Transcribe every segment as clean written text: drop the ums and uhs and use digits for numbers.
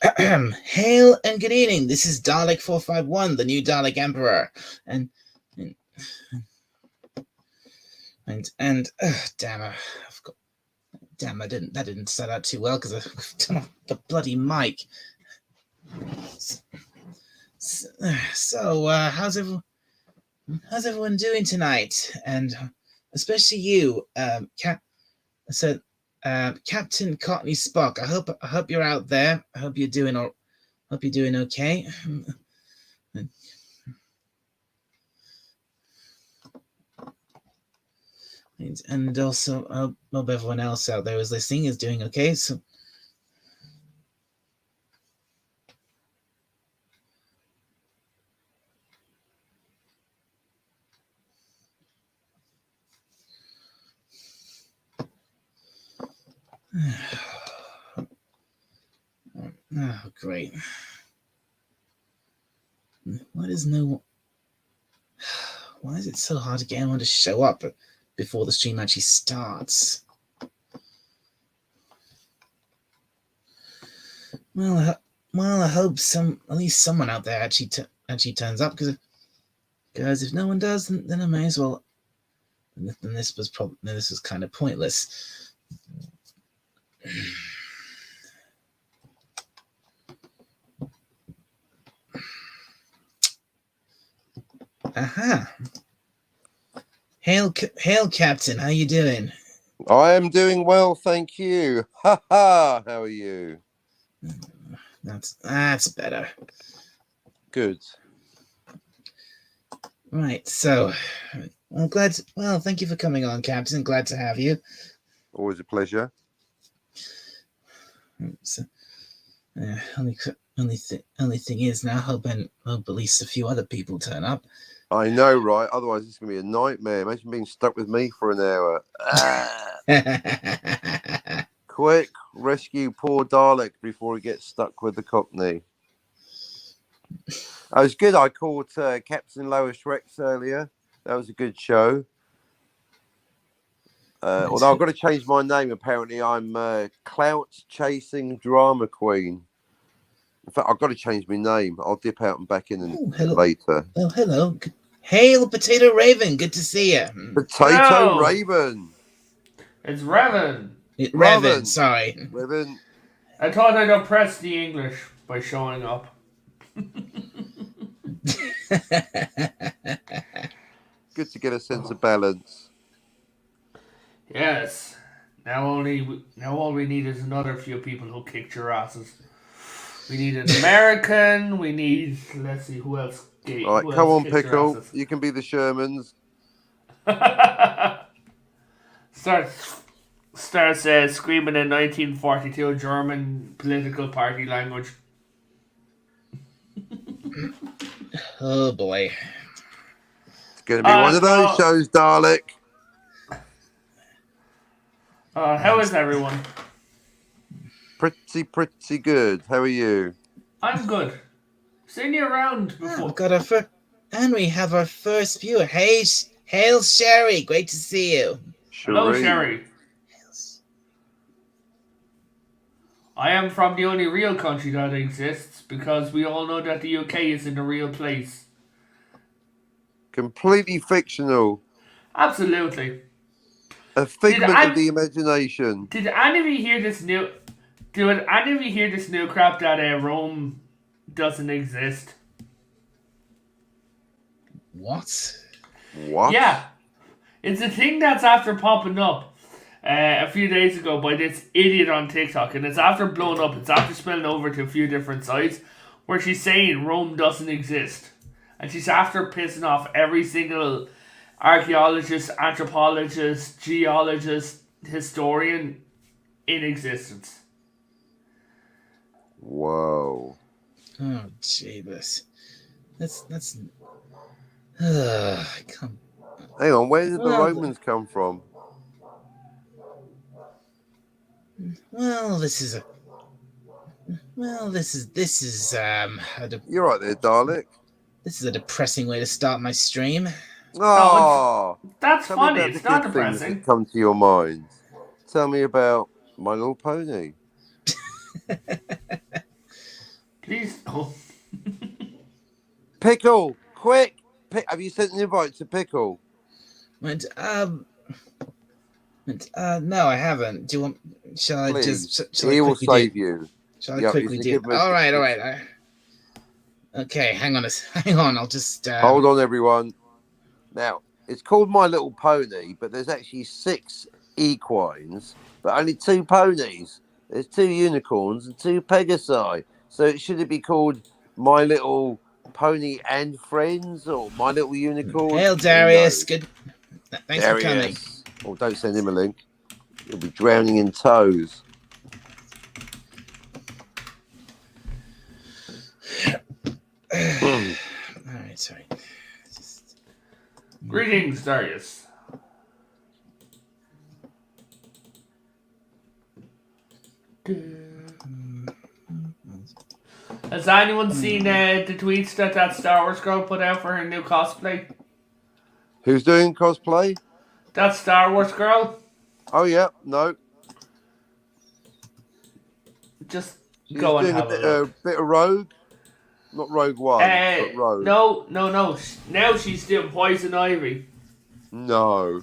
Hail and good evening. This is Dalek 451, the new Dalek Emperor, and and damn, damn, that didn't start out too well because I turned off the bloody mic. So, how's everyone doing tonight? And especially you, so, Captain Cockney Spock. I hope you're out there. I hope you're doing okay. And also, I hope everyone else out there who's listening is doing okay. So, oh, great. Why is it so hard to get anyone to show up before the stream actually starts? Well, I hope at least someone out there actually turns up, because if no one does, then I may as well. Then this was kind of pointless. Aha! Hail, Captain. How you doing? I am doing well, thank you. Ha ha! How are you? That's better. Good. Right. So, I'm glad. Well, thank you for coming on, Captain. Glad to have you. Always a pleasure. So, only thing is now, hope at least a few other people turn up. I know, right? Otherwise, it's going to be a nightmare. Imagine being stuck with me for an hour. Quick, rescue poor Dalek before he gets stuck with the Cockney. That was good. I called Captain Lois Rex earlier. That was a good show. Although I've got to change my name. Apparently, I'm Clout Chasing Drama Queen. In fact, I've got to change my name. I'll dip out and back in later. Oh, hello. Hail, Potato Raven. Good to see you. Potato Raven. It's Revan. Revan, sorry. Revan. I thought I'd oppress the English by showing up. Good to get a sense of balance. Yes. Now all we need is another few people who kicked your asses. We need an American. We need, let's see, who else? All right, come on, Pickle. You can be the Shermans. Starts screaming in 1942 German political party language. Oh boy. It's going to be one of those shows, Dalek. How is everyone? Pretty good. How are you? I'm good. Seen you around before. And we have our first viewer. Hail, Sherry. Great to see you. Hello, Sherry. I am from the only real country that exists, because we all know that the UK isn't a real place. Completely fictional. Absolutely. A figment of the imagination. Did any of you hear this new crap that Rome doesn't exist? What? Yeah. It's a thing that's after popping up a few days ago by this idiot on TikTok, and it's after blowing up. It's after spilling over to a few different sites where she's saying Rome doesn't exist. And she's after pissing off every single archaeologist, anthropologist, geologist, historian in existence. Whoa. Oh, jeebus. That's I can't. Hang on, where did the Romans come from? Well, this is You're right there, Dalek. This is a depressing way to start my stream. Oh, that's funny. It's not depressing. That come to your mind. Tell me about My Little Pony. Please. Oh. Pickle, quick! Have you sent an invite to Pickle? No, I haven't. Do you want? Shall I Please. just? He will save you. Shall I Yep, quickly you do? give him All right. Okay, hang on. Hang on. I'll just. Hold on, everyone. Now, it's called My Little Pony, but there's actually 6 equines, but only 2 ponies. There's 2 unicorns and 2 pegasi. So it should it be called My Little Pony and Friends or My Little Unicorn? Hail, Darius. Good. Thanks for coming. Oh, don't send him a link. He'll be drowning in toes. All right, sorry. Greetings, Darius. Has anyone seen the tweets that Star Wars girl put out for her new cosplay? Who's doing cosplay? That Star Wars girl. Oh, yeah. No. Just She's go and doing have a look. a bit of Rogue. Not Rogue One, but Rogue. No. Now she's doing Poison Ivy. No.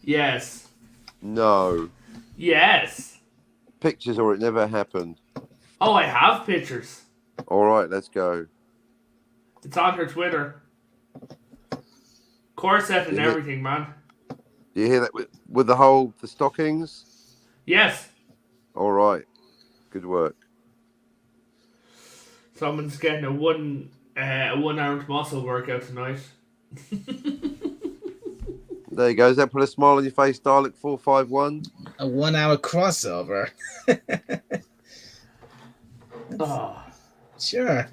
Yes. No. Yes. Pictures or it never happened. Oh, I have pictures. All right, let's go. It's on her Twitter. Corset and everything, man. Do you hear that with the stockings? Yes. All right. Good work. Someone's getting a one-armed muscle workout tonight. There you go. Does that put a smile on your face, Dalek 451? A 1 hour crossover. Oh. Sure.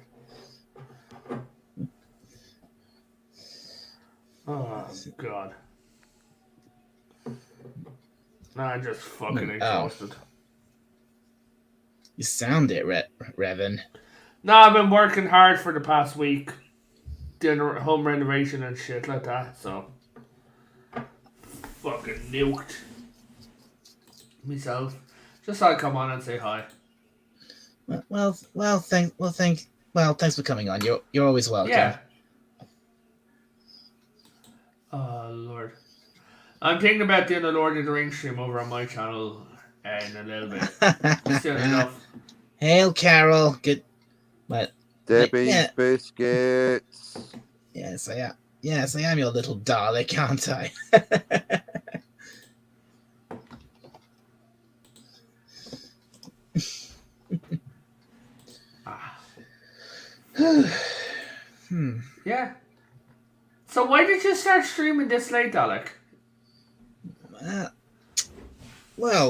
Oh, God. I'm just fucking exhausted. You sound it, Revan. No, I've been working hard for the past week. Doing home renovation and shit like that, so. Fucking nuked myself. Just thought I'd come on and say hi. Thanks for coming on. You're always welcome. Yeah. Oh, Lord. I'm thinking about doing a Lord of the Rings stream over on my channel in a little bit. Soon enough. Hail, Carol. Good. But Debbie's biscuits. Yes, I am. Yes, I am your little Dalek, aren't I? Yeah. So why did you start streaming this late, Dalek? Why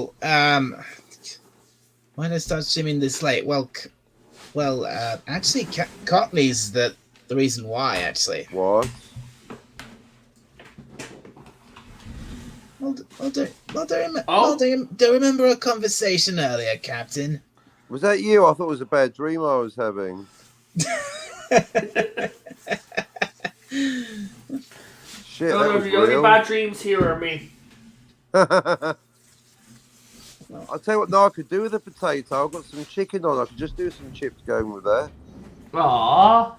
did I start streaming this late? Actually, Cockney's the reason why. Actually, What? Do you remember a conversation earlier, Captain? Was that you? I thought it was a bad dream I was having. Shit, No, the only bad dreams here are me. I'll tell you what, no, I could do with a potato. I've got some chicken on. I could just do some chips going with that. Aww.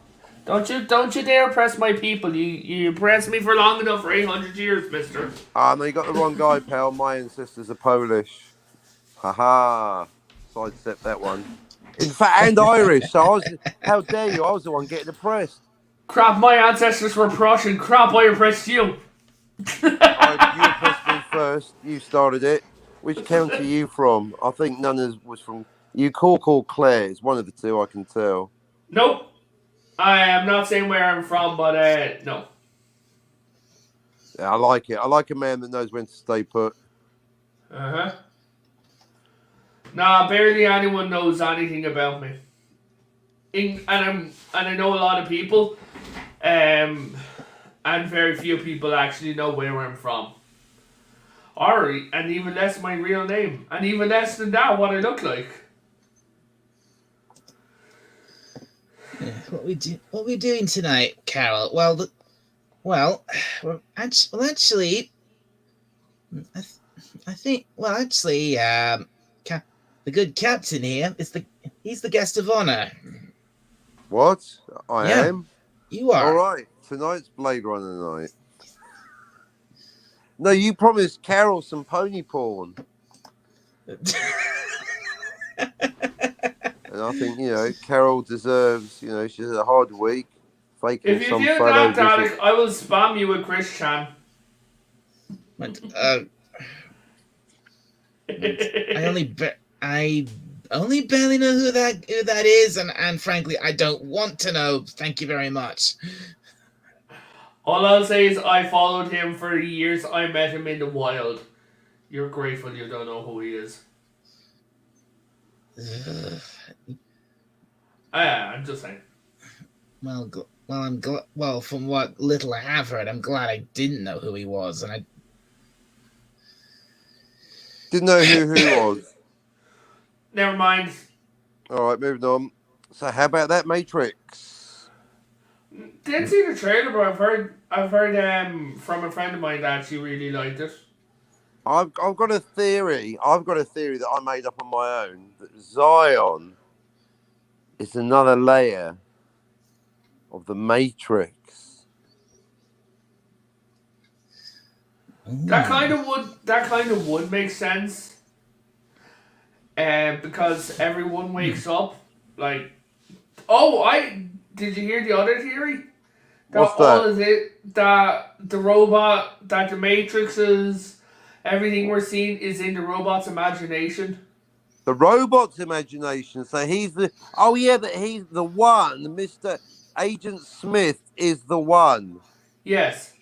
Don't you dare press my people. You pressed me for long enough for 800 years, mister. Ah, no, you got the wrong guy, pal. My ancestors are Polish. Haha. Sidestep that one. In fact, and Irish. So how dare you? I was the one getting oppressed. Crap, my ancestors were Prussian. Crap, I oppressed you. You oppressed me first. You started it. Which county are you from? I think none of us was from... You Cork or Clare. It's one of the two, I can tell. Nope. I am not saying where I'm from, but no. Yeah, I like it. I like a man that knows when to stay put. Uh-huh. Nah, barely anyone knows anything about me. And I know a lot of people, and very few people actually know where I'm from. And even less my real name. And even less than that, what I look like. Yeah, what we doing tonight, Carol? Actually, I think. The good captain here he's the guest of honor. What? I Yeah. am? You All are. right. Tonight's Blade Runner night. No, you promised Carol some pony porn. And I think, Carol deserves, she's had a hard week, faking If you some do photo that, visit. Dalek, I will spam you with Chris Chan. I only barely know who that is, and frankly, I don't want to know. Thank you very much. All I'll say is I followed him for years. I met him in the wild. You're grateful you don't know who he is. I'm just saying. Well, from what little I have heard, I'm glad I didn't know who he was, and I Didn't know who was. Never mind. All right, moving on. So how about that Matrix? Didn't see the trailer, but I've heard from a friend of mine that she really liked it. I've got a theory. That I made up on my own. That Zion is another layer of the Matrix. That kind of would make sense. Because everyone wakes up like, did you hear the other theory? What's That all that? is it, that the robot, that the Matrix is, everything we're seeing is in the robot's imagination. The robot's imagination. So he's the that he's the one. Mr. Agent Smith is the one. Yes.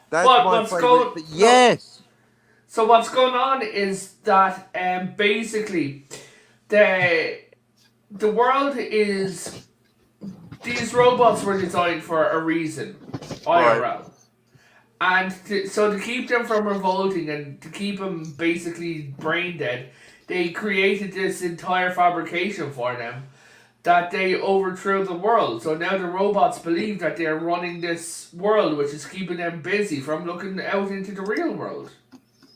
That's But my favorite. Yes. So what's going on is that basically the world is, these robots were designed for a reason, IRL. Right. And so to keep them from revolting and to keep them basically brain dead, they created this entire fabrication for them that they overthrew the world. So now the robots believe that they're running this world, which is keeping them busy from looking out into the real world.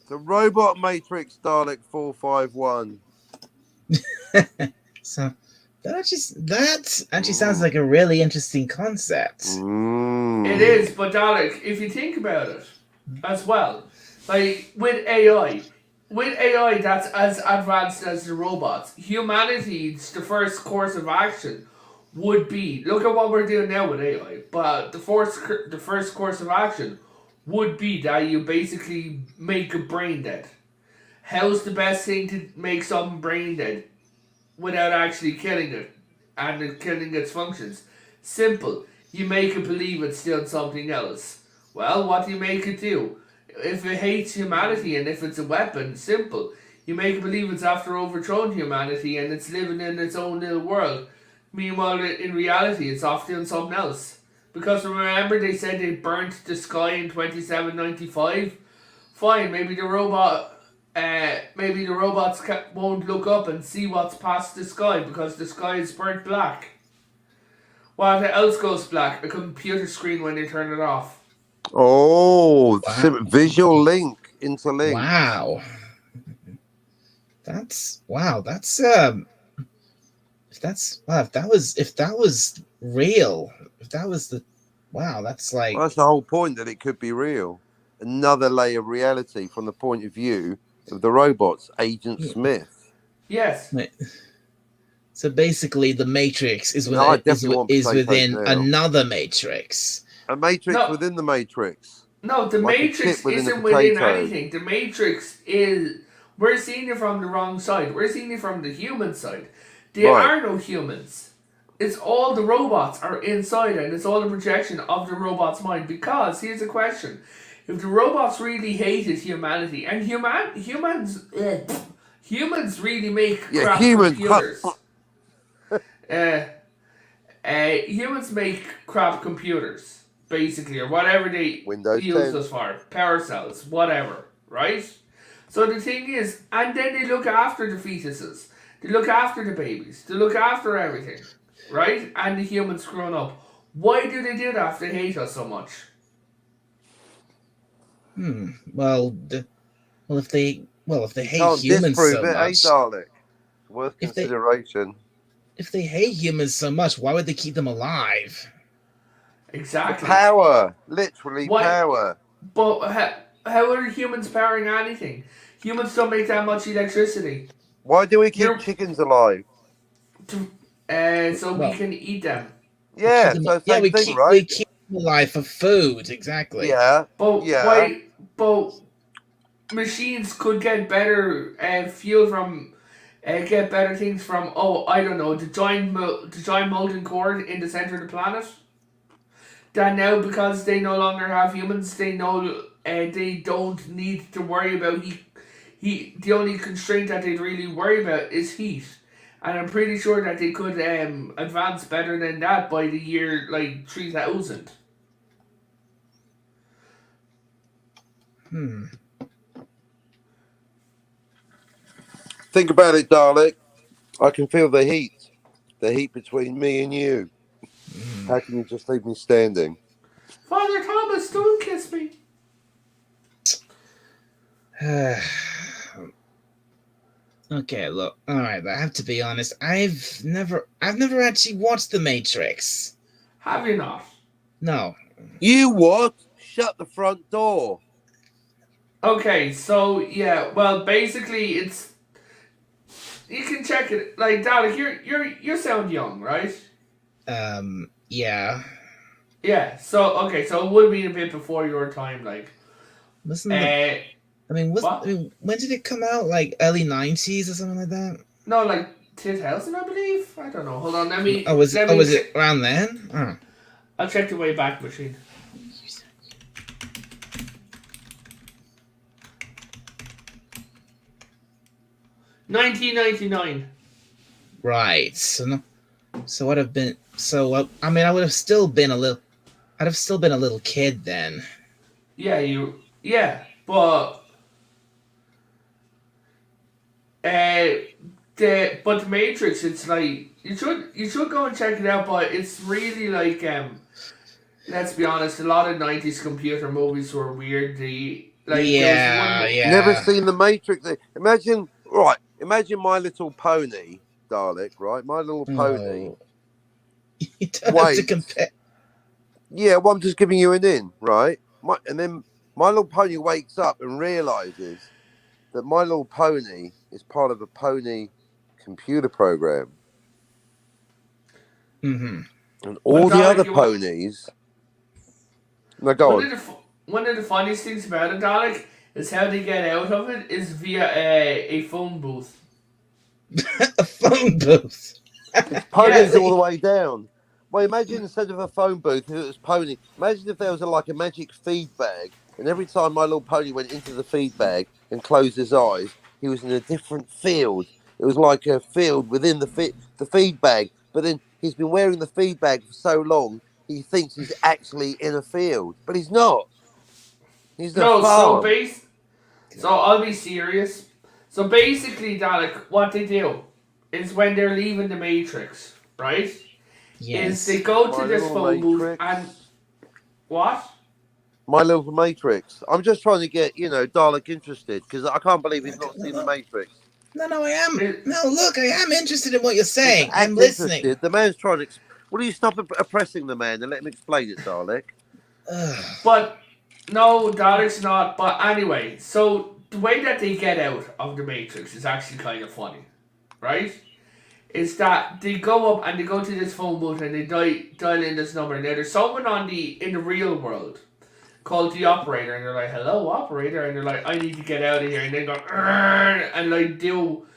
The Robot Matrix Dalek 451. So that actually sounds like a really interesting concept. It is, but Dalek, if you think about it as well, like with AI that's as advanced as the robots, humanity's the first course of action would be, look at what we're doing now with AI, but the first course of action would be that you basically make a brain dead. How's the best thing to make something brain dead without actually killing it and killing its functions? Simple. You make it believe it's doing something else. Well, what do you make it do? If it hates humanity and if it's a weapon, simple. You make it believe it's after overthrowing humanity and it's living in its own little world. Meanwhile, in reality, it's off doing something else. Because remember, they said they burnt the sky in 2795? Fine, maybe the robots won't look up and see what's past the sky because the sky is burnt black. What else goes black? A computer screen when they turn it off. Oh, wow. Visual link, interlink. Wow. If that was real, that's like, well, that's the whole point, that it could be real. Another layer of reality from the point of view of the robots, Agent Smith. Yes. So basically, the Matrix is within another Matrix. A Matrix within the Matrix. No, the Matrix isn't within anything. The Matrix is, we're seeing it from the wrong side. We're seeing it from the human side. There are no humans. It's all the robots are inside, and it's all the projection of the robot's mind. Because here's a question: if the robots really hated humanity, and humans really make crap computers. Humans make crap computers, basically, or whatever they use us for, power cells, whatever, right? So the thing is, and then they look after the fetuses, they look after the babies, they look after everything, right? And the humans growing up. Why do they do that if they hate us so much? Well, if they hate humans so much, Dalek. Worth consideration. if they hate humans so much, why would they keep them alive? Exactly. Power, literally What? power. But how are humans powering anything? Humans don't make that much electricity. Why do we keep You're chickens alive? so we Well, can eat them. Yeah, so yeah, same thing, we right? keep them alive for food. Exactly. Yeah, But yeah. why? But machines could get better fuel from, get better things from. Oh, I don't know, the giant molten core in the center of the planet. That now, because they no longer have humans, they know they don't need to worry about heat. The only constraint that they'd really worry about is heat. And I'm pretty sure that they could advance better than that by the year like 3000. Think about it, Dalek. I can feel the heat between me and you. How can you just leave me standing? Father Thomas, don't kiss me. Okay, look. All right, I have to be honest. I've never actually watched The Matrix. Have you not? No. You what? Shut the front door. Okay, so yeah, well, basically, it's you can check it. Like, Dalek, you sound young, right? Yeah. Yeah. So okay, so it would have been a bit before your time, like. Listen. What? When did it come out? Like early 90s or something like that? No, like 2000, I believe. I don't know. Hold on. Let me. Was it around then? Oh. I'll check the way back machine. $1999. Right. So what have been? So I mean, I would have still been a little. I'd have still been a little kid then. Yeah, but the Matrix, it's like you should go and check it out, but it's really like let's be honest, a lot of 90s computer movies were weird. Never seen The Matrix. Imagine My Little Pony, Dalek, right? My Little Pony. You don't have to compare. Yeah, well, I'm just giving you an in, right? And then My Little Pony wakes up and realizes that My Little Pony is part of a pony computer program. Mm-hmm. And all the other ponies... No, go on. One of the funniest things about it, Dalek, is how they get out of it is via a phone booth. A phone booth? It's ponies all the way down. Well, imagine instead of a phone booth, if it was pony. Imagine if there was a magic feed bag, and every time My Little Pony went into the feed bag and closed his eyes, he was in a different field. It was like a field within the feed bag. But then he's been wearing the feed bag for so long, he thinks he's actually in a field, but he's not. He's in a farm. So I'll be serious. So basically, Dalek, what they do is when they're leaving the Matrix, right? Yes. Is they go to this phone booth and what? My Little Matrix. I'm just trying to get Dalek interested because I can't believe he's not seen the Matrix. No, I am. Look, I am interested in what you're saying. I'm listening. Interested. The man's trying to. Will you stop oppressing the man and let him explain it, Dalek? But no, Dalek's not. But anyway, so the way that they get out of the Matrix is actually kind of funny, right? Is that they go up and they go to this phone booth and they dial in this number. Now there's someone in the real world called the operator, and they're like, "Hello, operator," and they're like, "I need to get out of here," and they go, and like do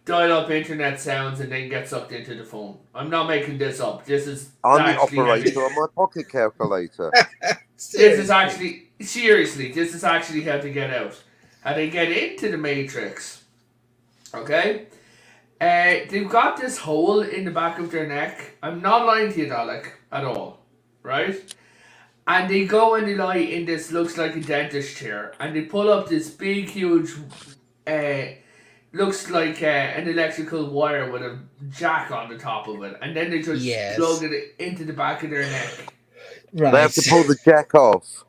dial up internet sounds and then get sucked into the phone. I'm not making this up. This is I'm the operator on my pocket calculator. This is actually how to get out. How they get into the Matrix. Okay? They've got this hole in the back of their neck. I'm not lying to you, Dalek, at all. Right? And they go and they lie in this, looks like a dentist chair. And they pull up this big, huge, looks like an electrical wire with a jack on the top of it. And then they just plug it into the back of their neck. Right. They have to pull the jack off.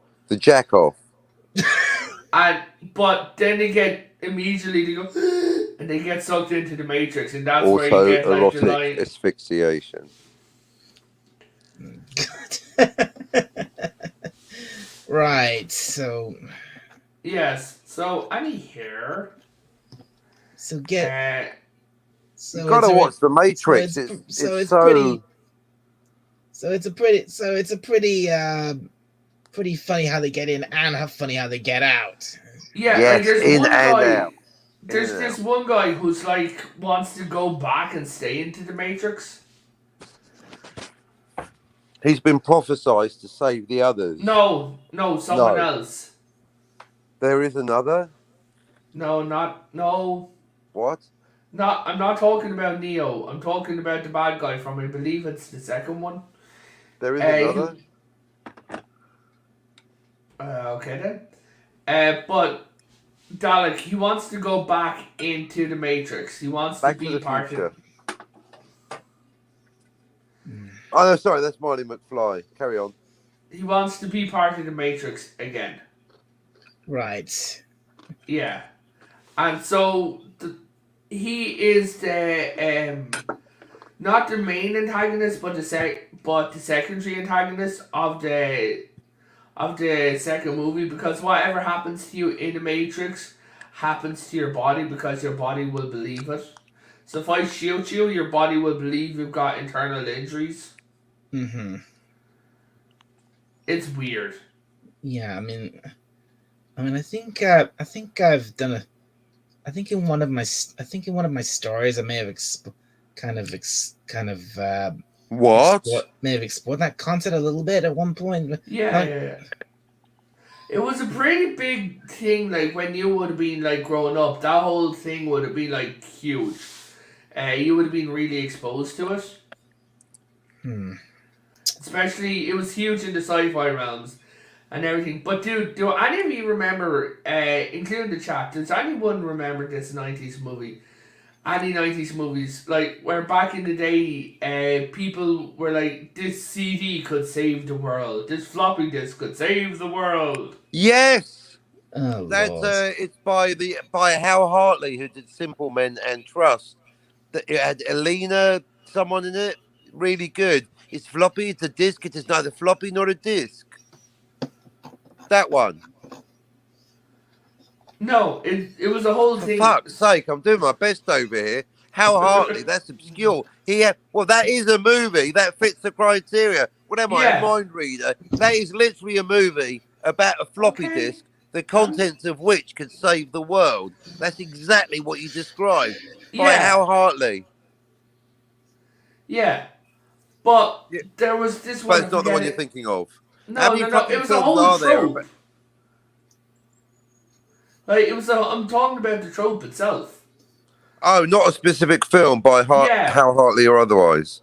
But then they go, And they get sucked into the Matrix, and that's where you get like the Autoerotic line. asphyxiation. Right. So. Yes. So any here. So get. So You gotta watch the Matrix. So it's it's pretty. So it's a pretty pretty funny how they get in and how funny how they get out. Yeah, yes, like there's in one and guy. out. There's this one guy who's like wants to go back and stay into the Matrix. He's been prophesized to save the others. No, someone else. There is another? No. What? I'm not talking about Neo. I'm talking about the bad guy from, I believe it's the second one. There is another? Okay then. But Dalek, he wants to go back into the Matrix. He wants to be part of. Oh no, sorry, that's Marty McFly. Carry on. He wants to be part of the Matrix again. Right. Yeah, and so he is the not the main antagonist, but the secondary antagonist of the second movie, because whatever happens to you in the Matrix happens to your body because your body will believe it. So if I shoot you, your body will believe you've got internal injuries. Mm-hmm. It's weird. Yeah, I mean, I think I've done a. I think in one of my stories, I may have may have explored that concept a little bit at one point. Yeah. It was a pretty big thing, like when you would have been like growing up. That whole thing would have been like huge. You would have been really exposed to it. Especially, it was huge in the sci-fi realms and everything. But do any of you remember, including the chat, does anyone remember this 90s movie? Any 90s movies, like where back in the day, people were like, this CD could save the world, this floppy disk could save the world. Yes, oh, that's Lord. it's by Hal Hartley, who did Simple Men and Trust. It had Elena, someone in it, really good. It's floppy, it's a disc. It is neither floppy nor a disc. That one. No, it was a whole thing. For fuck's sake, I'm doing my best over here. Hal Hartley, that's obscure. That is a movie that fits the criteria. What am I, a mind reader? That is literally a movie about a floppy disk, the contents of which could save the world. That's exactly what you described. By Hal Hartley. Yeah. But there was this one. But it's not the one you're thinking of. No. It was a whole trope. Like, I'm talking about the trope itself. Oh, not a specific film by Hal Hartley or otherwise.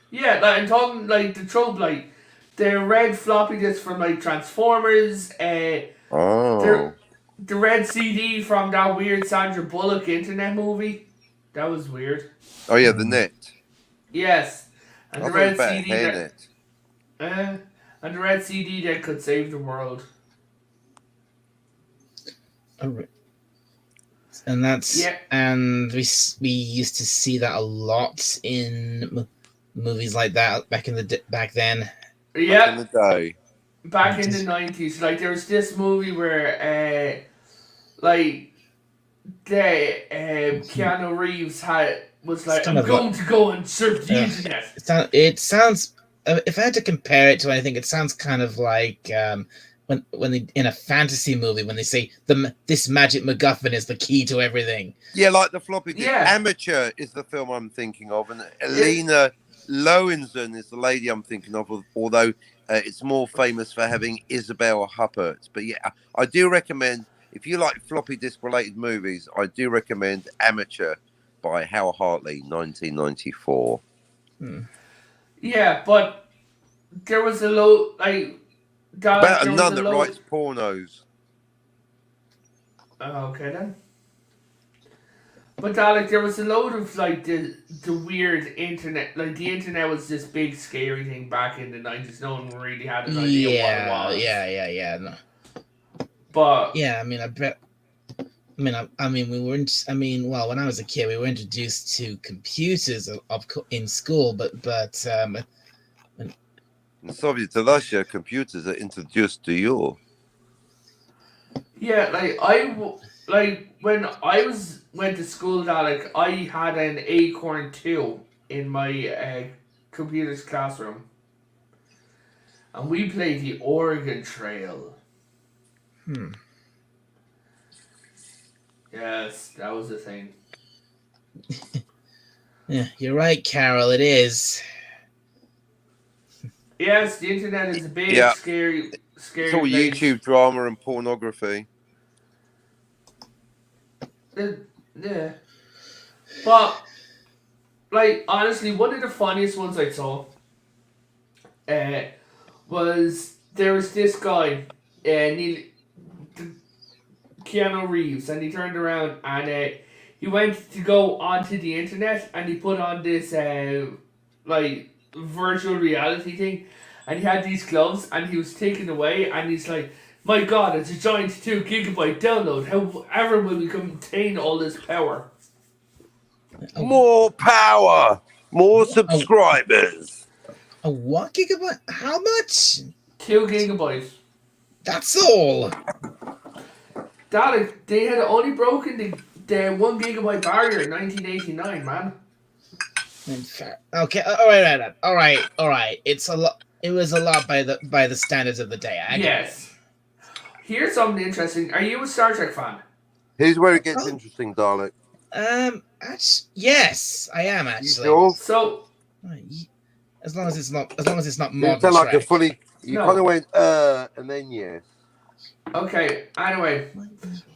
Yeah, like I'm talking like the trope, like the red floppy disk from like Transformers. The red CD from that weird Sandra Bullock internet movie. That was weird. Oh yeah, The Net. Yes, and the red CD and the red CD that could save the world. And that's and we used to see that a lot in movies like that back then. Yeah, back in the day. Back in the 90s, like there was this movie where like the Keanu Reeves was like, I'm going to go and surf the internet. It sounds, if I had to compare it to anything, it sounds kind of like when they, in a fantasy movie, when they say this magic MacGuffin is the key to everything. Yeah, like the floppy disk. Yeah. Amateur is the film I'm thinking of, and Elena Lowenzen is the lady I'm thinking of, although it's more famous for having Isabel Huppert. But yeah, I do recommend, if you like floppy disk related movies, I do recommend Amateur by Hal Hartley, 1994. Yeah, but there was a low, like... About a nun that writes pornos. Okay then. But Dalek, there was a load of like the weird internet, like the internet was this big scary thing back in the 90s. No one really had an idea what it was. Yeah. No. But yeah, I mean, I bet we weren't. Well, when I was a kid, we were introduced to computers in school, but In Soviet Russia, computers are introduced to you. Yeah, when I went to school, Alec, I had an Acorn 2 in my computer's classroom, and we played the Oregon Trail. hmm. Yes, that was the thing. Yeah, you're right, Carol. It is. Yes, the internet is a big, Yeah. scary It's all place. YouTube drama and pornography. Yeah. But, like, honestly, one of the funniest ones I saw was there was this guy, Keanu Reeves, and he turned around and he went to go onto the internet and he put on this, like, virtual reality thing, and he had these gloves and he was taken away and he's like, my god, it's a giant 2 gigabyte download. However will we contain all this power? More power, more subscribers. A what gigabyte? How much? 2 gigabytes. That's all. Dalek, they had only broken the 1 gigabyte barrier in 1989, man. Okay, all right. It's a lot. It was a lot by the standards of the day. I get it. Here's something interesting. Are you a Star Trek fan? Here's where it gets interesting, Dalek. Yes, I am actually. You sure? So, as long as it's not You modern sound like Trek. a fully. You No. kind of went and then yes. okay. Anyway,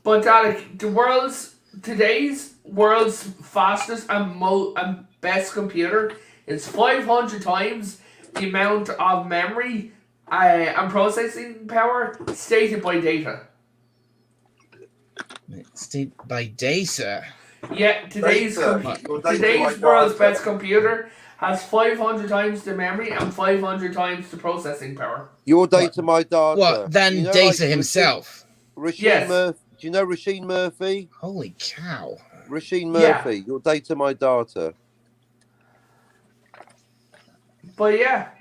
but Dalek, today's world's fastest and best computer is 500 times the amount of memory and processing power stated by data. Stated by data. Yeah, today's world's best computer has 500 times the memory and 500 times the processing power. Your data, my data. What? Than You know, data himself. Rasheen Murphy. Do you know Rasheen Murphy? Holy cow. Rasheen Murphy. Your data, my data. But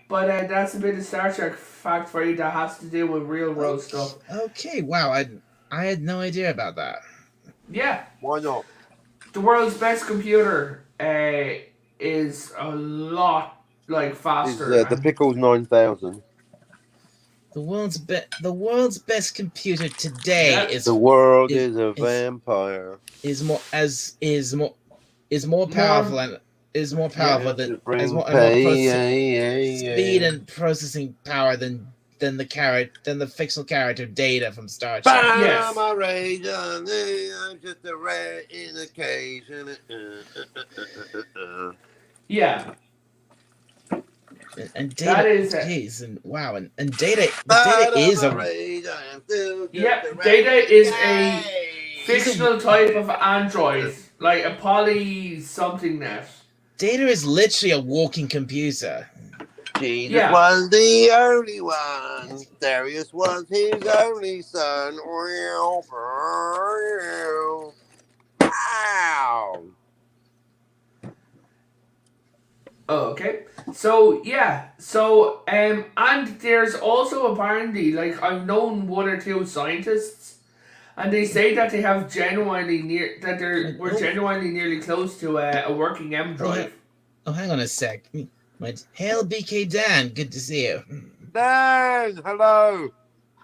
that's a bit of Star Trek fact for you that has to do with real world stuff. Okay, wow. I had no idea about that. Yeah. Why not? The world's best computer is a lot faster. Is the Pickles 9000. The world's best computer today is the world is a vampire. Is more powerful than speed and processing power than the fictional character Data from Star Trek. Yes. I'm just a rat in a cage. Yeah. And Data that is and Data is Data is a fictional type of android, like a poly something net. Data is literally a walking computer. Jesus was the only one. Darius was his only son. Wow. Oh, okay. So and there's also apparently I've known one or two scientists, and they say that they have genuinely nearly close to a working M drive. Oh, hang on a sec. Hail, BK Dan. Good to see you. Dan, hello.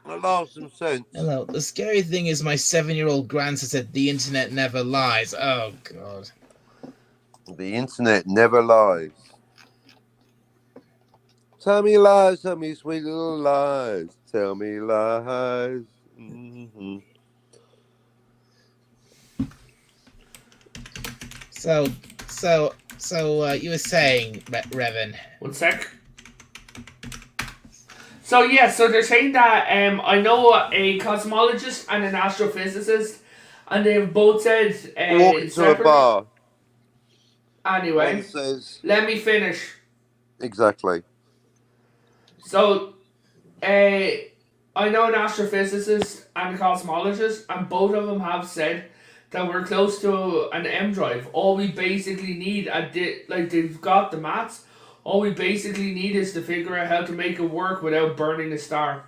I lost some sense. Hello. The scary thing is my 7-year-old grandson said the internet never lies. Oh, God. The internet never lies. Tell me lies, tell me sweet little lies. Tell me lies. Mm-hmm. So you were saying, Revan. 1 sec. So they're saying that I know a cosmologist and an astrophysicist, and they've both said walking to a bar. Anyway, let me finish. Exactly. So, I know an astrophysicist and a cosmologist, and both of them have said that we're close to an M drive. All we basically need, they've got the mats. All we basically need is to figure out how to make it work without burning a star.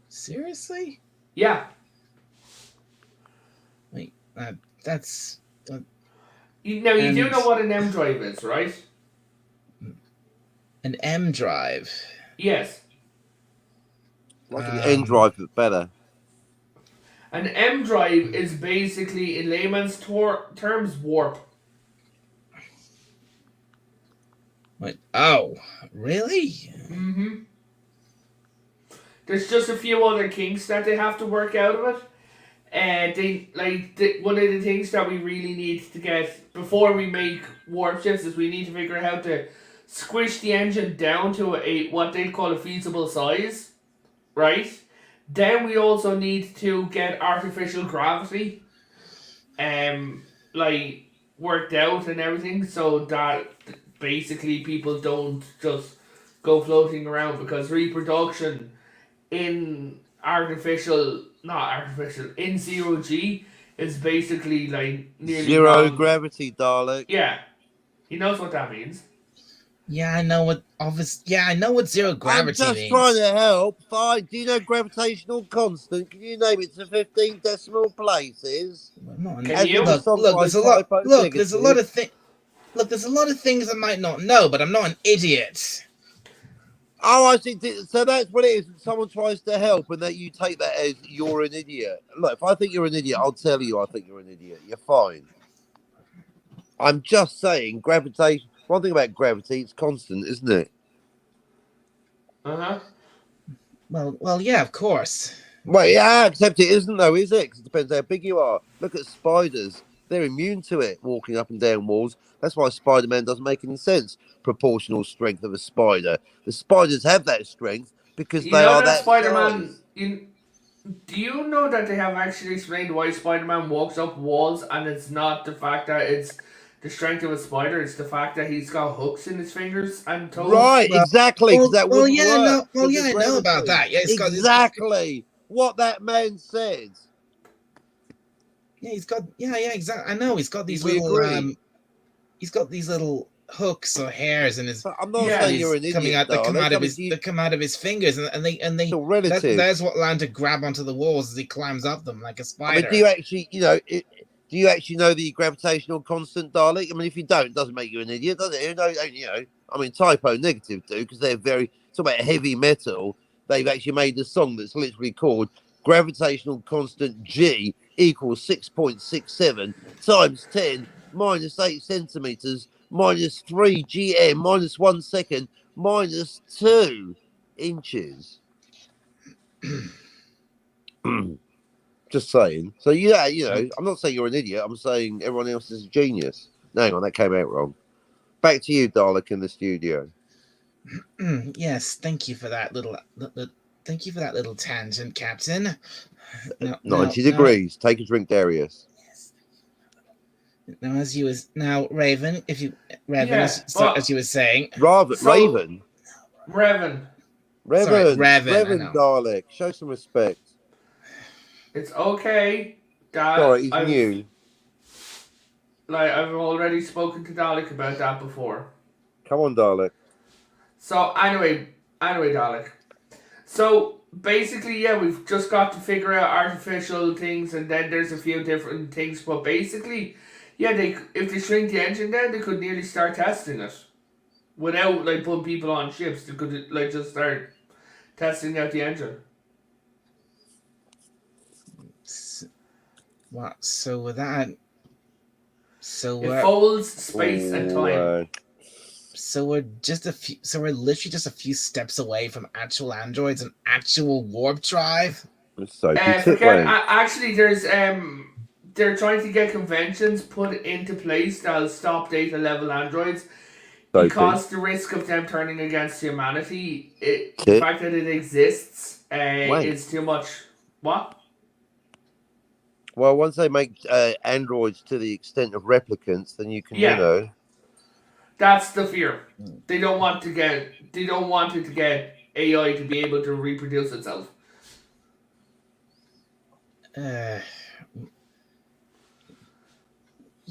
Seriously? Yeah. Wait, that's Now, you do And- know what an M drive is, right? an M drive. Yes. Like an N drive, but better. An M drive is basically, in layman's terms, warp. Wait, oh, really? Mm-hmm. There's just a few other kinks that they have to work out of it. And one of the things that we really need to get before we make warp shifts is we need to figure out how to squish the engine down to what they call a feasible size, right? Then we also need to get artificial gravity, worked out and everything, so that basically people don't just go floating around, because reproduction in in zero G is basically like nearly Zero non- gravity, Dalek. Yeah, he knows what that means. Yeah, I know what I know what zero gravity I'm just means. trying to help. Fine. Do you know gravitational constant? Can you name it to 15 decimal places? I'm not an- Can you? Look, there's a lot. Typo Look, there's a lot negative. of things. Look, there's a lot of things I might not know, but I'm not an idiot. Oh, I see. So that's what it is. When someone tries to help, and that you take that as you're an idiot. Look, if I think you're an idiot, I'll tell you I think you're an idiot. You're fine. I'm just saying, gravitation. One thing about gravity, it's constant, isn't it? Well, yeah, of course. Well, yeah, except it isn't though, is it? 'Cause it depends how big you are. Look at spiders. They're immune to it, walking up and down walls. That's why Spider-Man doesn't make any sense. Proportional strength of a spider. The spiders have that strength because You they know are that that Spider-Man. size. Do you know that they have actually explained why Spider-Man walks up walls, and it's not the fact that it's the strength of a spider; it's the fact that he's got hooks in his fingers and toes. Right, Well- exactly, because that wouldn't yeah, work. no, well, with yeah, the I know about gravity. that. Yeah, Exactly what that man said. Yeah, he's got. Yeah, exactly. I know he's got these We little. agree. He's got these little hooks or hairs in his. But I'm not Yeah, saying you're an coming idiot, out. That come Dalek. out I of mean, his. That come out of his fingers, and they. it's all relative. That's what allowed him to grab onto the walls as he climbs up them like a I spider. mean, do you actually, do you actually know the gravitational constant, Dalek? I mean, if you don't, it doesn't make you an idiot, does it? I mean, typo negative do, because they're talk about heavy metal. They've actually made a song that's literally called gravitational constant G equals 6.67 times 10 minus 8 centimeters minus 3 GM minus 1 second minus 2 inches. Just saying. So yeah, I'm not saying you're an idiot. I'm saying everyone else is a genius. No, hang on, that came out wrong. Back to you, Dalek, in the studio. Yes, thank you for that little. Thank you for that little tangent, Captain. 90 degrees. Take a drink, Darius. Now, Raven, as you were saying, Raven. Revan. Revan, I know. Dalek. Show some respect. It's okay. Sorry, he's new. I've already spoken to Dalek about that before. Come on, Dalek. So anyway, Dalek. So basically, yeah, we've just got to figure out artificial things, and then there's a few different things. But basically, yeah, if they shrink the engine down, they could nearly start testing it without putting people on ships. They could just start testing out the engine. What? So with that, It folds space and time. So we're literally just a few steps away from actual androids and actual warp drive. Actually, there's they're trying to get conventions put into place that'll stop data level androids because the risk of them turning against humanity, the fact that it exists, is too much. What? Well, once they make androids to the extent of replicants, then you can, That's the fear. They don't want it to get AI to be able to reproduce itself.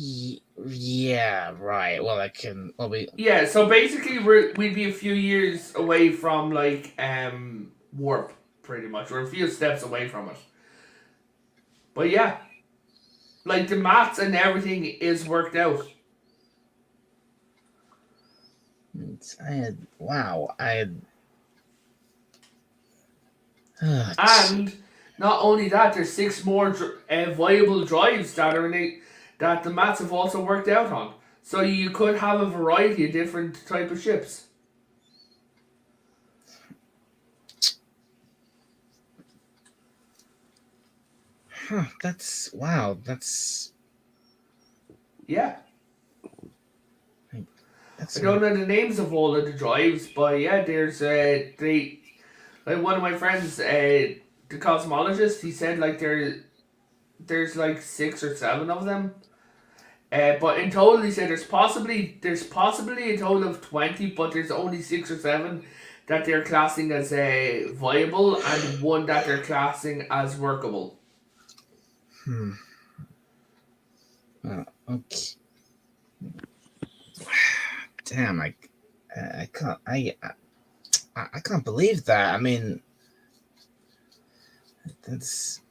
Yeah, right. Well, I can. Well, Yeah, so basically we'd be a few years away from like warp, pretty much. We're a few steps away from it. But yeah, like the maths and everything is worked out. I had. Wow. I had. Oh, And not only that, there's 6 more viable drives that are in it that the maths have also worked out on. So you could have a variety of different type of ships. that's wow. That's Yeah. that's. I don't know the names of all of the drives, but yeah, there's like one of my friends, the cosmologist, he said like there's like 6 or 7 of them. But in total, he said there's possibly a total of 20, but there's only 6 or 7 that they're classing as viable, and 1 that they're classing as workable. Okay. Damn. I can't. I can't believe that. I mean, that's.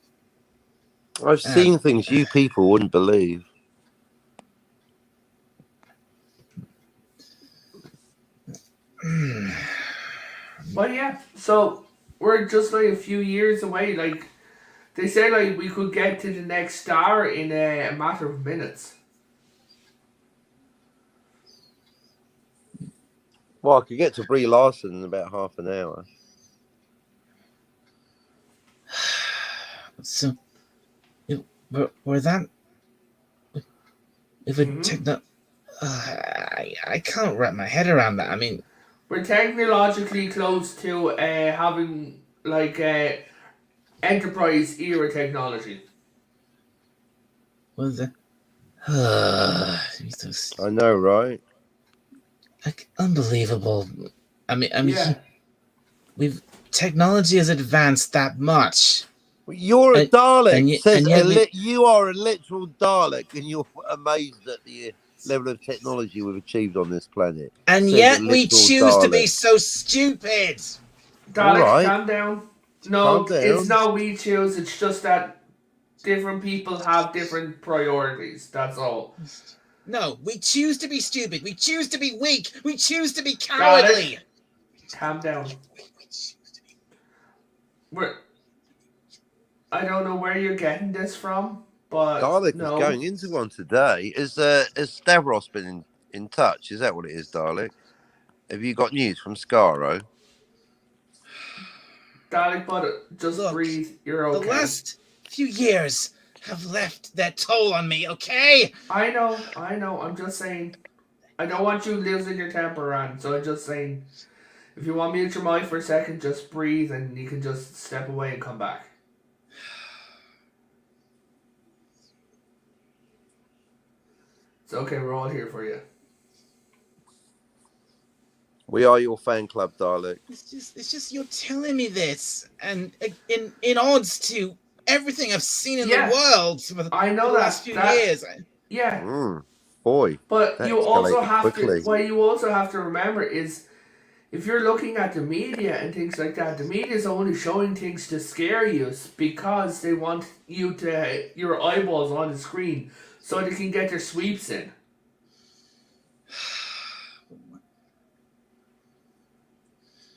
I've seen things you people wouldn't believe. But yeah, so we're just like a few years away. Like they say, like we could get to the next star in a matter of minutes. Well, I could get to Brie Larson in about half an hour. So, were that if it techno, I can't wrap my head around that. I mean, we're technologically close to having like Enterprise era technology. was it? I know, right? Like unbelievable. I mean, Yeah. technology has advanced that much. Well, you're a Dalek. You you are a literal Dalek, and you're amazed at the level of technology we've achieved on this planet. And yet we choose to be so stupid. Dalek, right. calm down. No, it's not we choose. It's just that different people have different priorities. That's all. No, we choose to be stupid. We choose to be weak. We choose to be cowardly. Calm down. I don't know where you're getting this from, but Dalek is going into one today. Has Stavros been in touch? Is that what it is, Dalek? Have you got news from Skaro? Dalek, but just breathe. You're okay. The last few years have left their toll on me, okay? I know. I'm just saying. I don't want you losing your temper, Rand, so I'm just saying. If you want me to mute your mic for a second, just breathe and you can just step away and come back. It's okay, we're all here for you. We are your fan club, Dalek. It's just you're telling me this, and in odds to everything I've seen in the world for the last few years. Yeah. Boy. But you also have to. What you also have to remember is, if you're looking at the media and things like that, the media is only showing things to scare you because they want you to your eyeballs on the screen so they can get their sweeps in.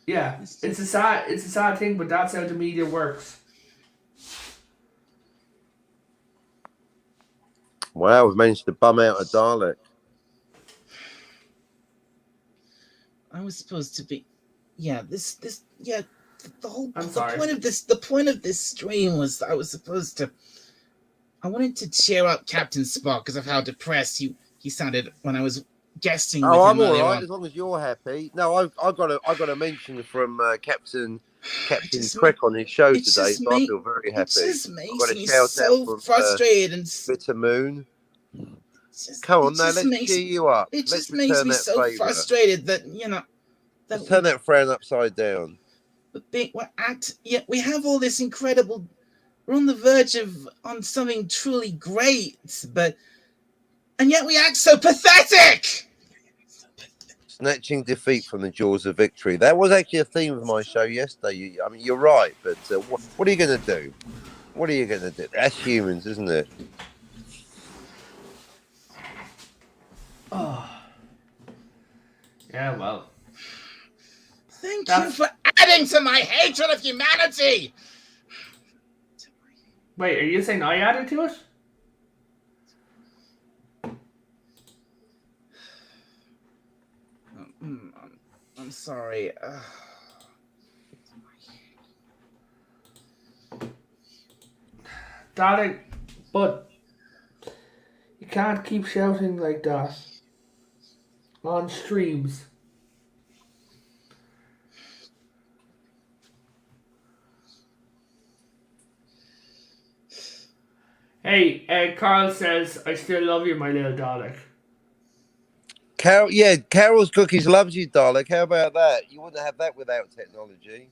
Yeah, it's a sad thing, but that's how the media works. Wow, we've managed to bum out a Dalek. I was supposed to be, the whole I'm sorry. The point of this stream was I wanted to cheer up Captain Spock because of how depressed he sounded when I was guesting. Oh, I'm all right as long as you're happy. No, I've got a mention from Captain Trek on his show today, so I feel very happy. It just makes me so frustrated and Bitter Moon. Come on, now let's cheer you up. It just makes me so frustrated that let's turn that frown upside down. But we have all this incredible. We're on the verge on something truly great, And yet we act so pathetic! Snatching defeat from the jaws of victory. That was actually a theme of my show yesterday. I mean, you're right, but what are you going to do? What are you going to do? That's humans, isn't it? Oh. Yeah, well. Thank you for adding to my hatred of humanity! Wait, are you saying I added to it? I'm sorry. Darling, but you can't keep shouting like that on streams. Hey, Carl says, I still love you, my little Dalek. Carol's Cookies loves you, Dalek. How about that? You wouldn't have that without technology.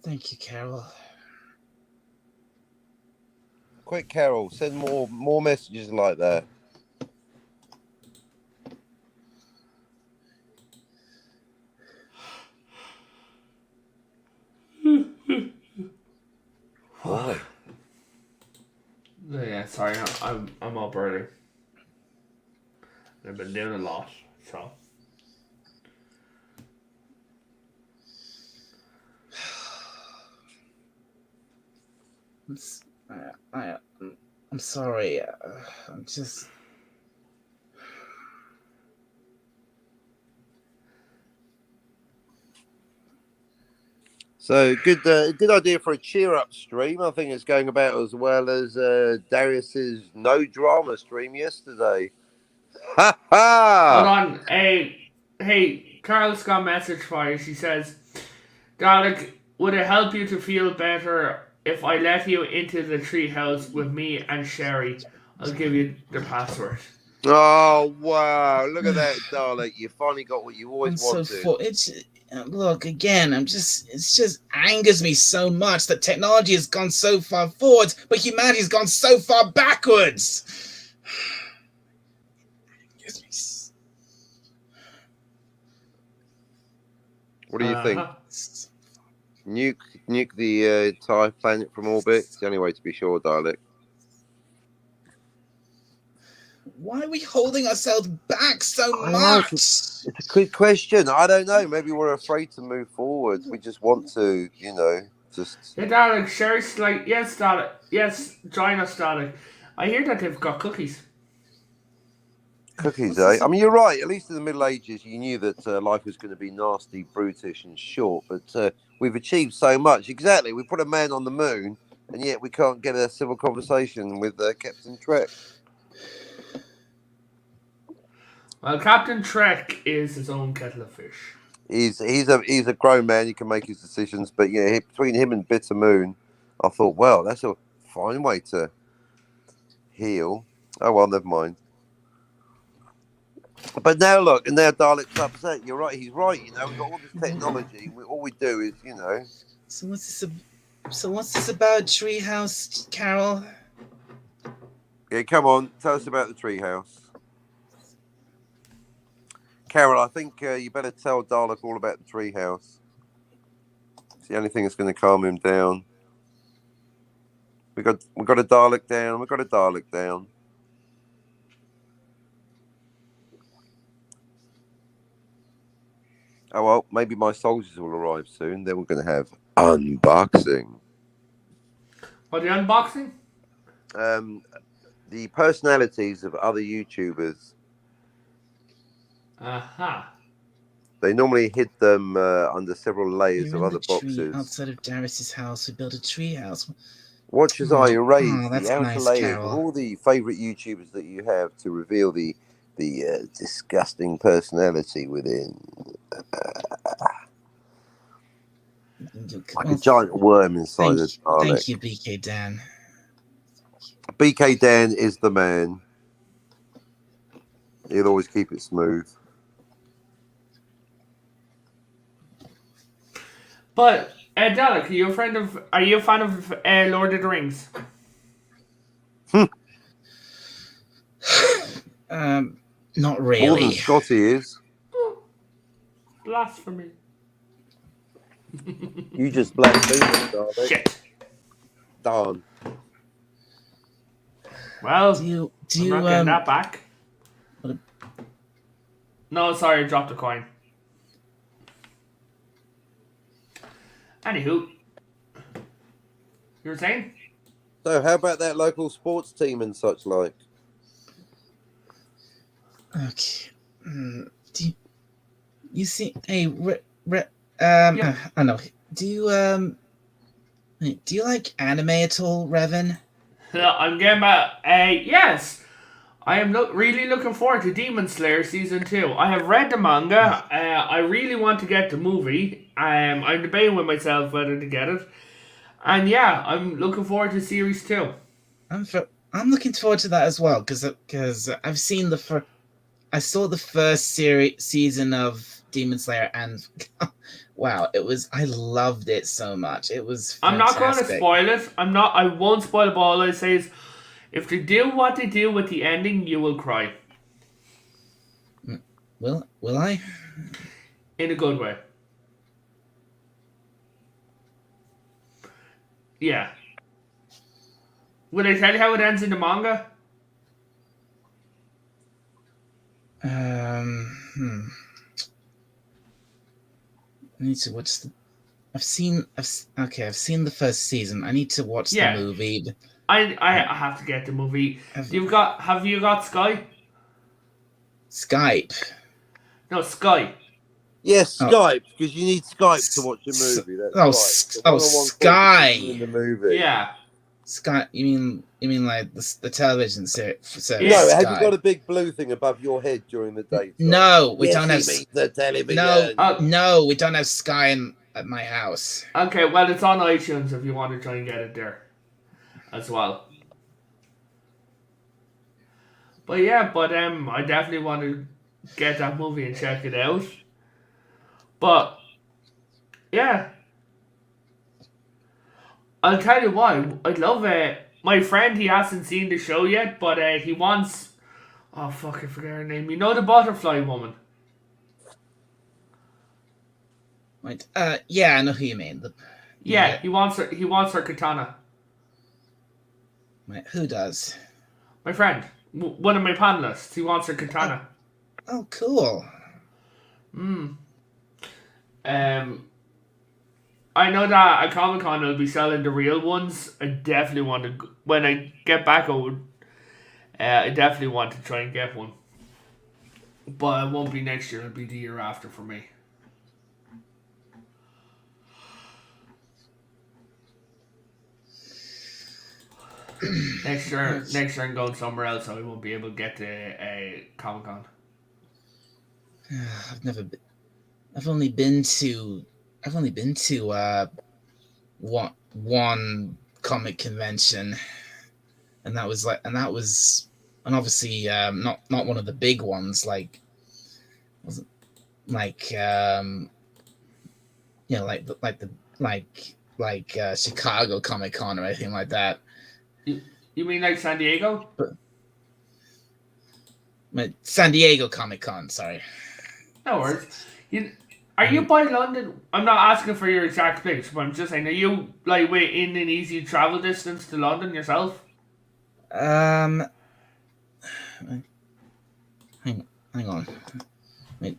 Thank you, Carol. Quick, Carol, send more messages like that. Why? Yeah, sorry, I'm up early. I've been doing a lot, so. I'm sorry. I'm just. So good idea for a cheer up stream. I think it's going about as well as Darius's no drama stream yesterday. Ha Hold ha! on, hey, Carl's got a message for you. She says, Dalek, would it help you to feel better if I let you into the treehouse with me and Sherry? I'll give you the password. Oh wow! Look at that, Dalek. You finally got what you always wanted. Look again. It just angers me so much that technology has gone so far forward, but humanity has gone so far backwards. What do you think? Nuke the entire planet from orbit. It's the only way to be sure, Dalek. Why are we holding ourselves back so much? It's a good question. I don't know. Maybe we're afraid to move forward. We just want to, just. Yeah, Dalek, Sherry's like, yes, Dalek, yes, join us, Dalek. I hear that they've got cookies. Cookies, eh? I mean, you're right. At least in the Middle Ages, you knew that life was going to be nasty, brutish, and short. But we've achieved so much. Exactly. We put a man on the moon, and yet we can't get a civil conversation with Captain Trek. Well, Captain Trek is his own kettle of fish. He's a grown man. He can make his decisions. But yeah, between him and Bitter Moon, I thought, well, that's a fine way to heal. Oh well, never mind. But now look, and now Dalek's upset. You're right. He's right. We've got all this technology. All we do is, So what's this about treehouse, Carol? Yeah, come on. Tell us about the treehouse. Carol, I think you better tell Dalek all about the treehouse. It's the only thing that's going to calm him down. We got a Dalek down. We got a Dalek down. Oh well, maybe my soldiers will arrive soon. Then we're going to have unboxing. What, the unboxing? The personalities of other YouTubers. Aha. They normally hid them under several layers of other boxes. Outside of Darius's house, we built a tree house. Watch as I erase the outer nice, layers Carol. of all the favourite YouTubers that you have to reveal the disgusting personality within. Like a giant worm inside a Dalek. Thank you, BK Dan. BK Dan is the man. He'll always keep it smooth. But Dalek, are you a fan of Lord of the Rings? Not More than really. Scotty is. Blasphemy. You just blasphemed, darling. Shit. Darn. Well, Do I'm you not getting that back. what- No, sorry, I dropped a coin. Anywho, you were saying? So, how about that local sports team and such like? Okay. Do you see? Hey, Yeah. I know. Do you like anime at all, Revan? I'm getting back. Yes, I am really looking forward to Demon Slayer season 2. I have read the manga. I really want to get the movie. I'm debating with myself whether to get it. And yeah, I'm looking forward to series 2. I'm looking forward to that as well because I've seen I saw the first season of Demon Slayer and wow, I loved it so much. It was I'm not going to fantastic. spoil it. I won't spoil it, but all I say is, if they do what they do with the ending, you will cry. Will I? In a good way. Yeah. Will I tell you how it ends in the manga? I need to watch I've seen the first season. I need to watch the Yeah. movie. I have to get the movie. Have you got Sky? Skype. No, Sky. Yes, Oh. Skype, because you need Skype to watch a movie. That's right. Sky. In the movie. Yeah. Sky. You mean like the television service? Yeah. No, Sky. have you got a big blue thing above your head during the day? No, we don't have. The television. No, we don't have Sky at my house. Okay, well, it's on iTunes if you want to try and get it there as well. But yeah, I definitely want to get that movie and check it out. But yeah, I'll tell you what, I'd love it. My friend, he hasn't seen the show yet, but he wants. Oh fuck, I forget her name. You know the butterfly woman. Right. Yeah, I know who you mean. Yeah, he wants her. He wants her katana. Wait, who does? My friend, one of my panelists. He wants her katana. Oh, cool. I know that at Comic-Con will be selling the real ones. I definitely want to. When I get back, I definitely want to try and get one. But it won't be next year. It'll be the year after for me. Next year I'm going somewhere else, so I won't be able to get to a Comic-Con. I've only been to one comic convention, and obviously not one of the big ones like Chicago Comic Con or anything like that. You mean like San Diego? San Diego Comic Con, sorry. No worries. Are you by London? I'm not asking for your exact place, but I'm just saying, are you like in an easy travel distance to London yourself? Hang on. Wait.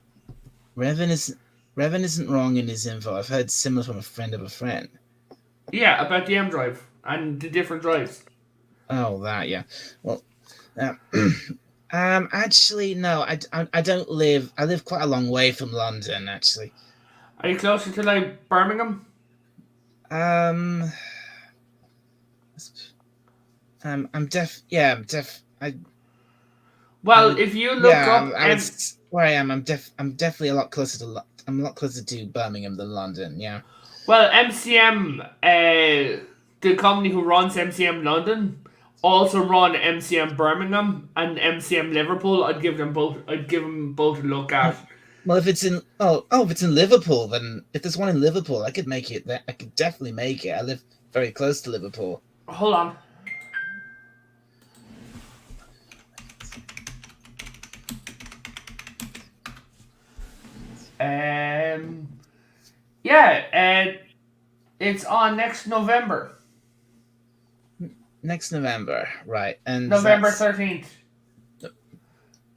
Revan isn't wrong in his info. I've heard similar from a friend of a friend. Yeah, about the M drive and the different drives. Oh, that, yeah. Well, actually, no, I don't live. I live quite a long way from London, actually. Are you closer to like Birmingham? I'm deaf. Yeah, I'm deaf. Well, if you look up, where I am, I'm definitely a lot closer to. I'm a lot closer to Birmingham than London. Yeah. Well, MCM, the company who runs MCM London, also run MCM Birmingham and MCM Liverpool. I'd give them both a look at. Well, if it's in if it's in Liverpool, then if there's one in Liverpool, I could make it. I could definitely make it. I live very close to Liverpool. Hold on. Yeah, it's on next November. Next November, right? And November that's 13th.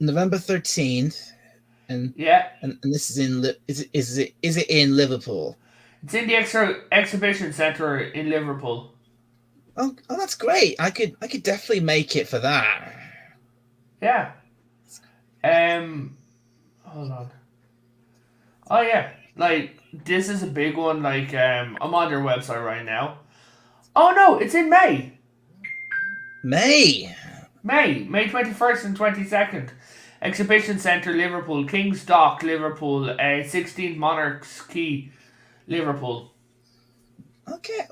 November 13th, and Yeah. and this is in is it in Liverpool? It's in the exhibition centre in Liverpool. Oh, that's great. I could definitely make it for that. Yeah. Hold on. Oh yeah, like this is a big one. Like I'm on their website right now. Oh no, it's in May. May 21st and 22nd. Exhibition Centre, Liverpool. King's Dock, Liverpool. 16th Monarchs Quay, Liverpool. Okay,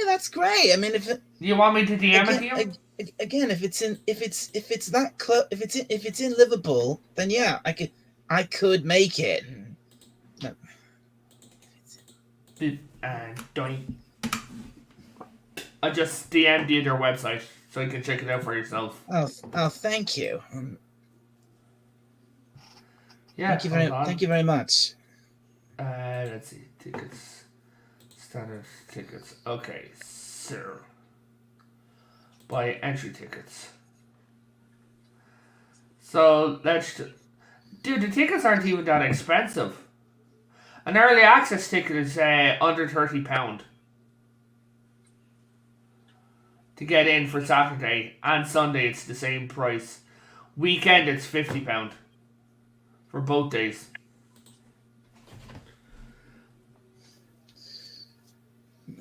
that's great. I mean, if it, Do you want me to DM it to you? again, if it's that close, if it's in Liverpool, then yeah, I could make it. No. I just DM'd you their website so you can check it out for yourself. Oh, thank you. Yeah, thank you very much. Let's see, tickets, standard tickets. Okay, so buy entry tickets. So dude, the tickets aren't even that expensive. An early access ticket is under £30 to get in for Saturday, and Sunday it's the same price. Weekend it's £50 for both days.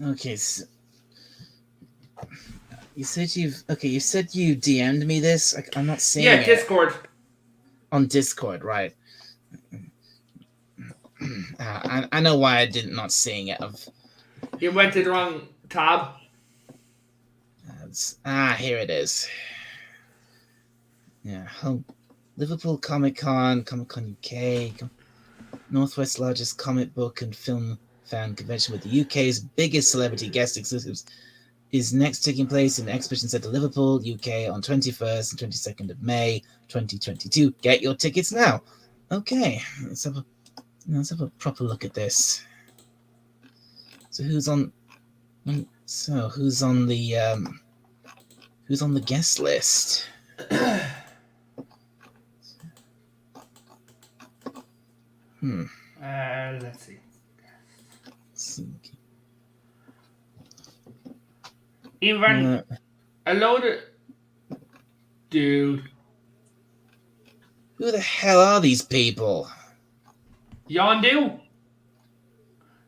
Okay, so you said you DM'd me this. I'm not seeing it. Yeah, Discord. On Discord, right? I know why I did not seeing it. You went to the wrong tab. Here it is. Yeah, Liverpool Comic Con UK, Northwest's largest comic book and film fan convention with the UK's biggest celebrity guest exclusives, is next taking place in the Exhibition Centre, Liverpool, UK, on 21st and 22nd of May, 2022. Get your tickets now. Okay, let's have a proper look at this. So who's on the guest list? Let's see. Even a load of... Dude. Who the hell are these people? Yondu.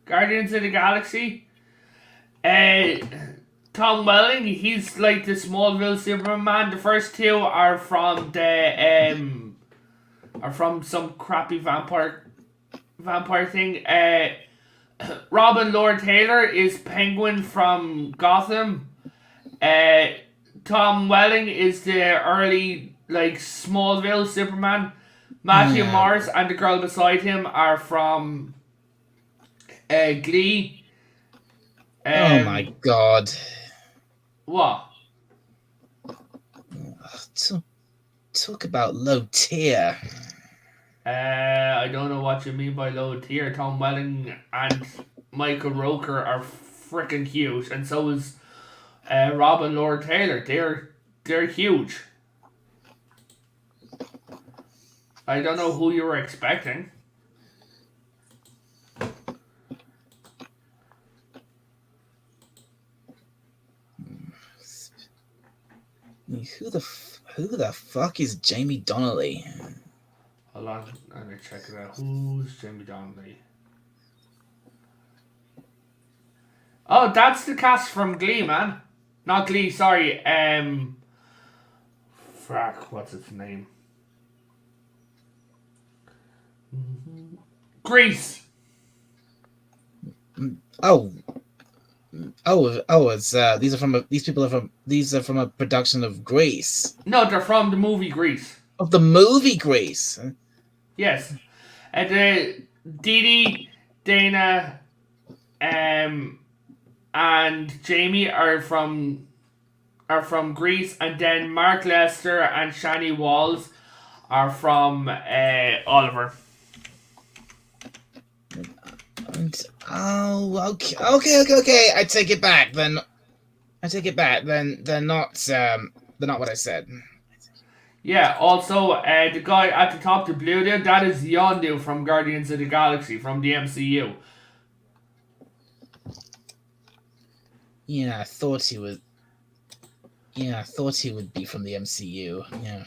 Guardians of the Galaxy. Tom Welling, he's like the Smallville Superman. The first two are from some crappy vampire thing. Robin Lord Taylor is Penguin from Gotham. Tom Welling is the early like Smallville Superman. Matthew Morris and the girl beside him are from Glee. Oh my god. What? Talk about low tier. I don't know what you mean by low tier. Tom Welling and Michael Rooker are freaking huge, and so is Robin Lord Taylor. They're huge. I don't know who you were expecting. Who the fuck is Jamie Donnelly? Hold on, let me check it out. Who's Jamie Donnelly? Oh, that's the cast from Glee, man. Not Glee, sorry. Frack, what's its name? Grease. These are from a production of Grease. No, they're from the movie Grease. Of the movie Grease. Yes. The Dee, Dana, and Jamie are from Greece, and then Mark Lester and Shani Walls are from Oliver. And, oh, okay. I take it back. Then they're not what I said. Yeah, also, the guy at the top, the blue there, that is Yondu from Guardians of the Galaxy, from the MCU. Yeah, I thought he would. Yeah, I thought he would be from the MCU. Yeah.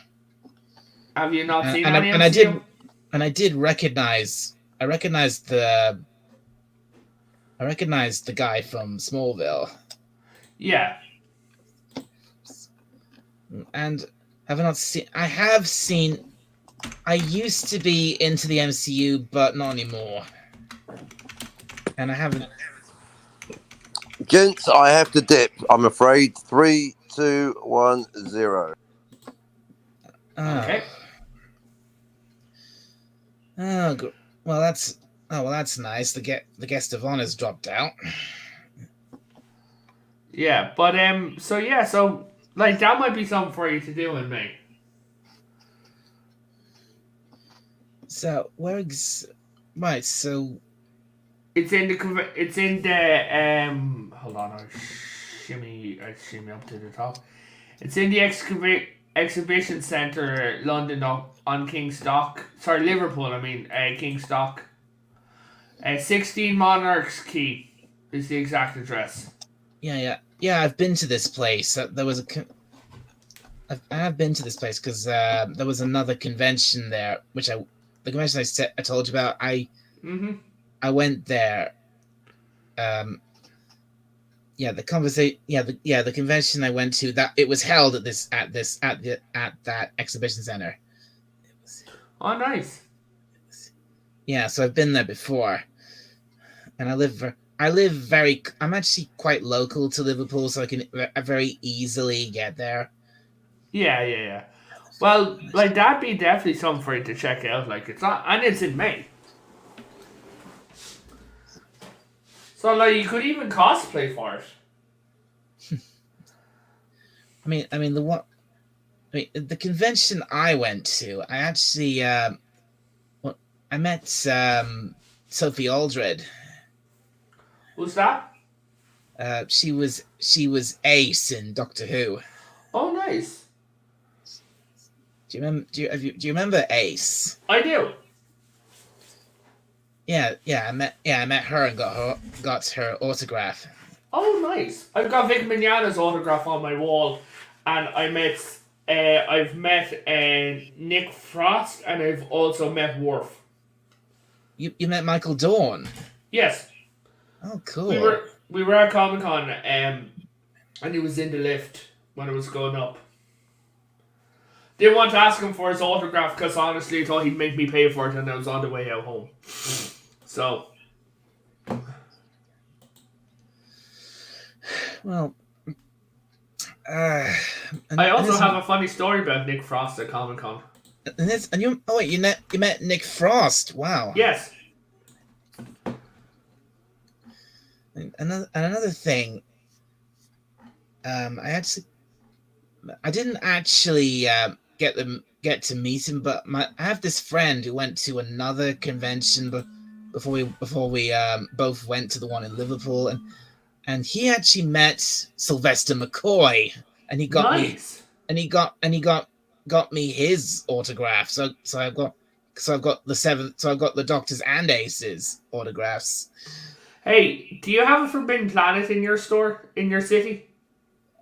Have you not seen and any and MCU? I did recognize. I recognized the guy from Smallville. Yeah. And have I not seen? I have seen. I used to be into the MCU, but not anymore. And I haven't. Gents, I have to dip. I'm afraid. 3, 2, 1, 0. Okay. Oh, well, that's nice. The guest of honor's dropped out. Yeah, but so like that might be something for you to do in May. So right? So it's in the hold on, I shimmy up to the top. It's in the exhibition centre, London, on Liverpool. I mean, Kingstock. 16 Monarchs Quay is the exact address. Yeah. I've been to this place. There was I have been to this place because there was another convention there, the convention I told you about. I went there. The convention I went to, that it was held at that exhibition center. Oh, nice. Yeah, so I've been there before, and I'm actually quite local to Liverpool, so I can very easily get there. Yeah. Well, like that'd be definitely something for you to check out. Like it's in May. So like you could even cosplay for it. The convention I went to, I actually I met Sophie Aldred. Who's that? She was Ace in Doctor Who. Oh, nice. Do you remember Ace? I do. Yeah. I met her and got her autograph. Oh, nice. I've got Vic Mignogna's autograph on my wall, and I've met Nick Frost, and I've also met Worf. You met Michael Dorn? Yes. Oh, cool. We were at Comic-Con, and he was in the lift when it was going up. Didn't want to ask him for his autograph because honestly I thought he'd make me pay for it, and I was on the way out home. So. Well. I also have a funny story about Nick Frost at Comic-Con. You met Nick Frost. Wow. Yes. Another thing. I didn't actually get to meet him, but I have this friend who went to another convention before we both went to the one in Liverpool, and he actually met Sylvester McCoy, and he got nice. got me his autograph. So I've got the Doctors and Aces autographs. Hey, do you have a Forbidden Planet in your store in your city?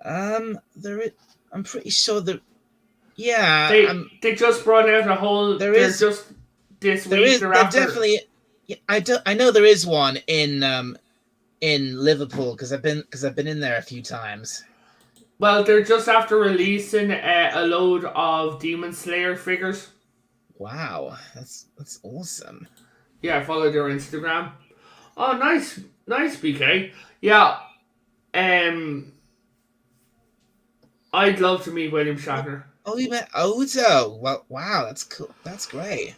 There is. I'm pretty sure that. Yeah, they just brought out a whole. There's just this week. There definitely. Yeah, I know there is one in Liverpool because I've been in there a few times. Well, they're just after releasing a load of Demon Slayer figures. Wow, that's awesome. Yeah, I followed their Instagram. Oh, nice, BK. Yeah, I'd love to meet William Shatner. Oh, you met Odo. Well, wow, that's cool. That's great.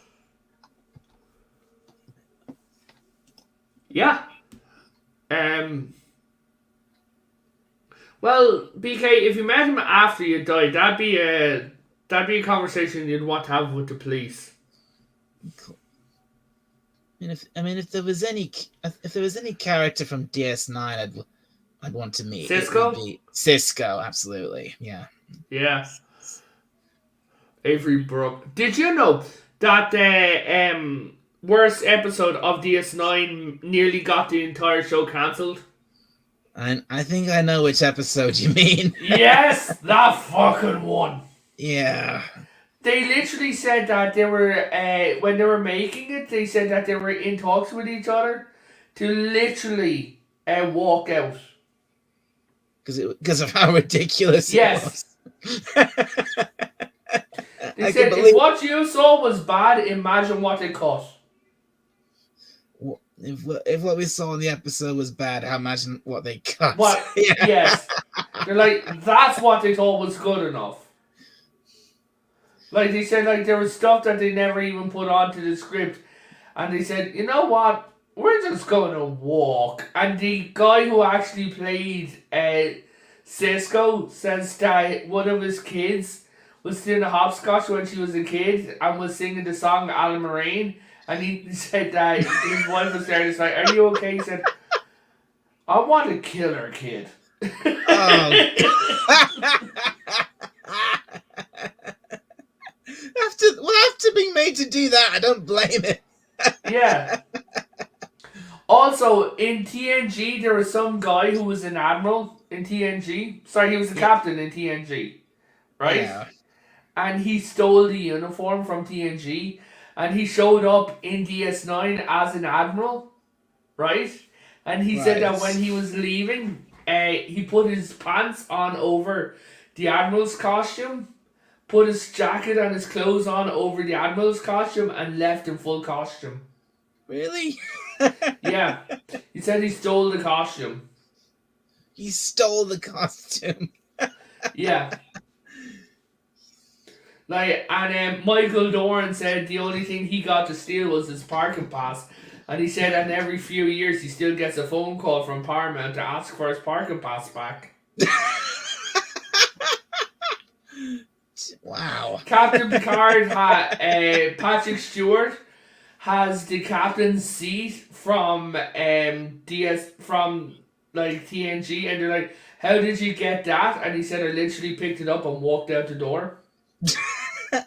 Yeah. Well, BK, if you met him after you died, that'd be a conversation you'd want to have with the police. If there was any character from DS9 I'd want to meet, it would Cisco? be Cisco. Absolutely, yeah. Yeah. Avery Brooke. Did you know that the worst episode of DS9 nearly got the entire show cancelled? And I think I know which episode you mean. Yes, that fucking one. Yeah. They literally said that they were, when they were making it, they said that they were in talks with each other to literally walk out. Because of how ridiculous Yes. it was. They said, if what you saw was bad, imagine what it cost. If what we saw in the episode was bad, I imagine what they cut. What? Yeah. Yes. They're like, that's what they thought was good enough. Like, they said, like, there was stuff that they never even put onto the script. And they said, you know what? We're just going to walk. And the guy who actually played Cisco says that one of his kids was doing a hopscotch when she was a kid and was singing the song Alan Moraine. And he said that his wife was there and he's like, are you okay? He said, I want to kill her kid. After being made to do that, I don't blame it. Yeah. Also, in TNG, there was some guy who was an admiral in TNG. Sorry, he was a captain in TNG. Right? Yeah. And he stole the uniform from TNG. And he showed up in DS9 as an admiral. Right? And he said that when he was leaving, he put his pants on over the admiral's costume, put his jacket and his clothes on over the admiral's costume, and left in full costume. Really? Yeah. He said he stole the costume. He stole the costume. Yeah. Like, and Michael Doran said the only thing he got to steal was his parking pass. And he said that every few years he still gets a phone call from Paramount to ask for his parking pass back. Wow. Captain Picard Patrick Stewart has the captain's seat from TNG, and they're like, how did you get that? And he said, I literally picked it up and walked out the door. I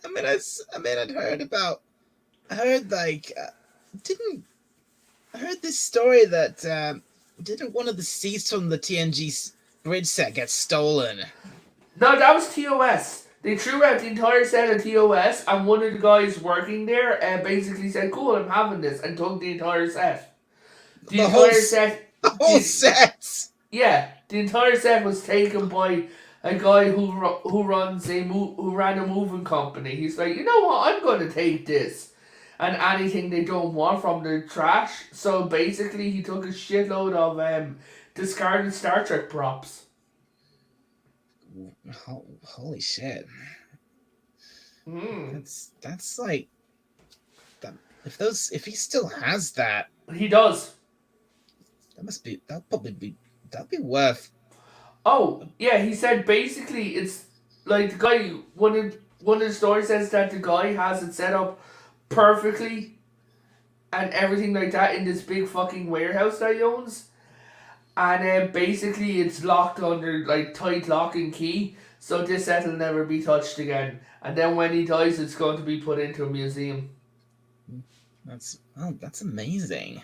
heard this story that didn't one of the seats from the TNG bridge set get stolen? No, that was TOS. They threw out the entire set of TOS, and one of the guys working there basically said, cool, I'm having this, and took the entire set. The entire set? Yeah, the entire set was taken by a guy who ran a moving company. He's like, you know what, I'm going to take this. And anything they don't want from the trash. So basically he took a shitload of discarded Star Trek props. Holy shit. That's like that, if he still has that. He does. That'd be worth. Oh, yeah, he said basically it's like the guy, one of the stories says that the guy has it set up perfectly and everything like that in this big fucking warehouse that he owns. And basically it's locked under like tight lock and key, so this set will never be touched again. And then when he dies, it's going to be put into a museum. That's amazing.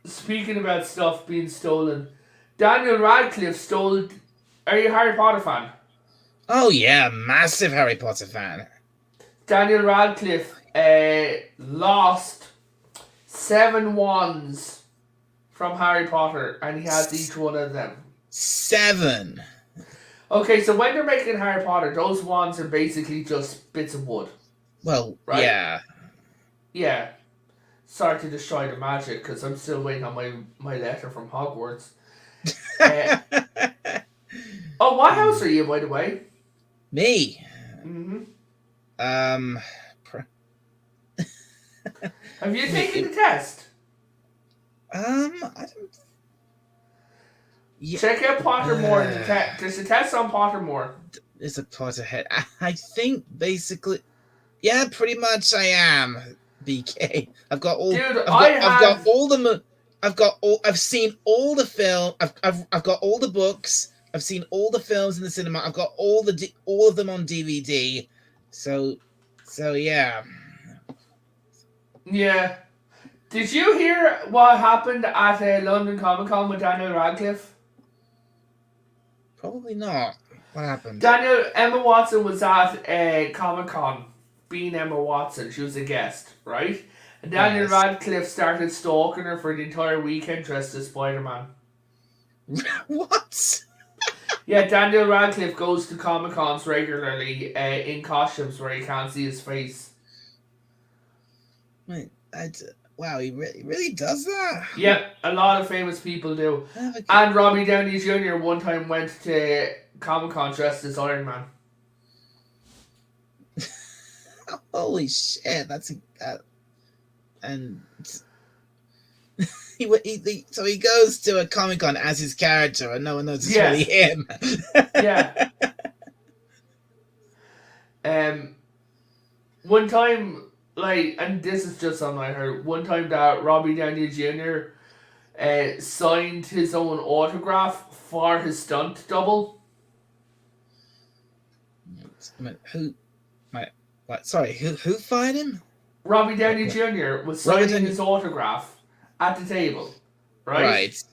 Speaking about stuff being stolen, Daniel Radcliffe stole. Are you a Harry Potter fan? Oh yeah, massive Harry Potter fan. Daniel Radcliffe lost 7 wands from Harry Potter, and he has each one of them. 7. Okay, so when they're making Harry Potter, those wands are basically just bits of wood. Well, right? Yeah. Yeah. Sorry to destroy the magic, because I'm still waiting on my letter from Hogwarts. Oh, what house are you, by the way? Me? Have you I mean, taken the test? I don't. Yeah, Check out Pottermore. There's a test on Pottermore. it's a Potterhead. I think basically, yeah, pretty much I am BK. I've got all. Dude, I've got all the. I've got all. I've seen all the film. I've got all the books. I've seen all the films in the cinema. I've got all of them on DVD. So yeah. Yeah. Did you hear what happened at London Comic Con with Daniel Radcliffe? Probably not. What happened? Emma Watson was at Comic Con, being Emma Watson. She was a guest, right? And Daniel Yes. Radcliffe started stalking her for the entire weekend dressed as Spider-Man. What? Yeah, Daniel Radcliffe goes to Comic Cons regularly in costumes where you can't see his face. Wait, wow, he really does that? Yep, a lot of famous people do. Okay. And Robbie Downey Jr. one time went to Comic Con dressed as Iron Man. Holy shit, that's that. And so he goes to a Comic Con as his character, and no one knows it's really him. Yeah. One time, and this is just something I heard. One time that Robbie Downey Jr. Signed his own autograph for his stunt double. Who fired him? Robbie Downey Jr. was signing his autograph at the table, right? Right.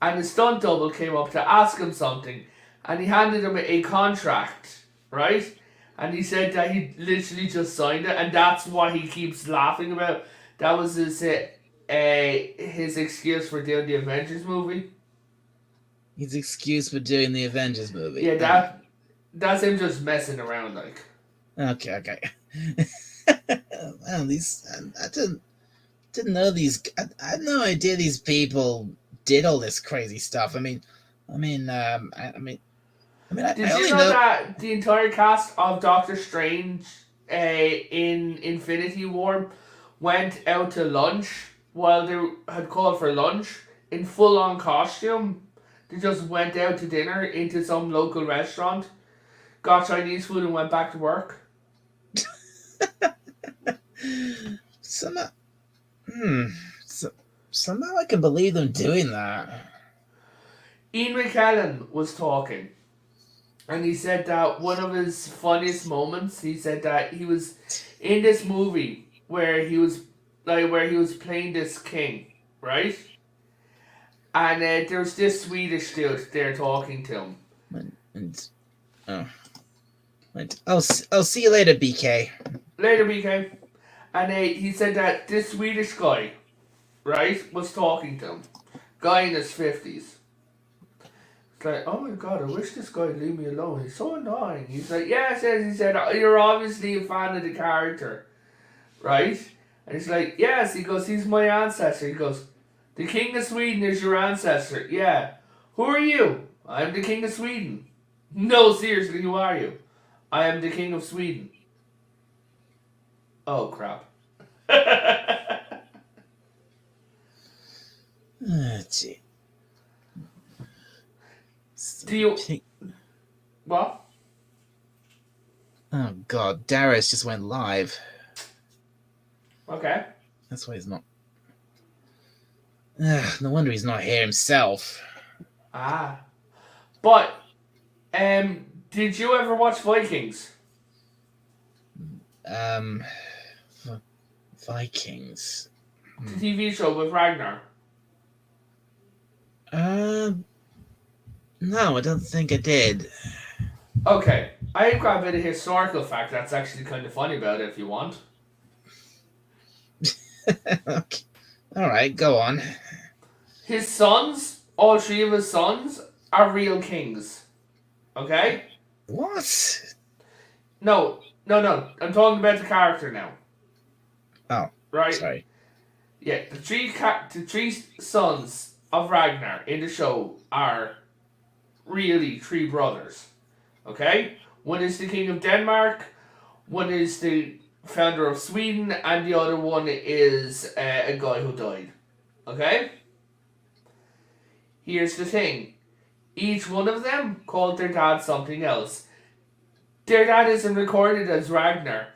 And his stunt double came up to ask him something, and he handed him a contract, right? And he said that he literally just signed it, and that's what he keeps laughing about. That was his excuse for doing the Avengers movie. His excuse for doing the Avengers movie. Yeah, that's him just messing around, like. Okay. Well, I didn't know these. I had no idea these people did all this crazy stuff. I mean, did you know that the entire cast of Doctor Strange in Infinity War went out to lunch while they had called for lunch in full-on costume? They just went out to dinner into some local restaurant, got Chinese food, and went back to work. Somehow I can believe them doing that. Ian McKellen was talking, and he said that one of his funniest moments, he said that he was in this movie where he was playing this king, right? And there's this Swedish dude there talking to him. I'll see you later, BK. Later, BK. And he said that this Swedish guy, right, was talking to him. Guy in his 50s. It's like, oh my god, I wish this guy would leave me alone. He's so annoying. He's like, yes, he said, you're obviously a fan of the character, right? And he's like, yes. He goes, he's my ancestor. He goes, the King of Sweden is your ancestor. Yeah. Who are you? I'm the King of Sweden. No, seriously, who are you? I am the King of Sweden. Oh, crap. Gee. Do you... What? Oh, God. Darius just went live. Okay. That's why he's not... no wonder he's not here himself. Ah. But, did you ever watch Vikings? Vikings. The TV show with Ragnar. No, I don't think I did. Okay. I've got a bit of historical fact that's actually kind of funny about it if you want. Okay. Alright, go on. His sons, all three of his sons, are real kings. Okay? What? No. I'm talking about the character now. Oh. Right? Sorry. Yeah, the three sons of Ragnar in the show are really three brothers. Okay? One is the King of Denmark, one is the founder of Sweden, and the other one is a guy who died. Okay? Here's the thing. Each one of them called their dad something else. Their dad isn't recorded as Ragnar.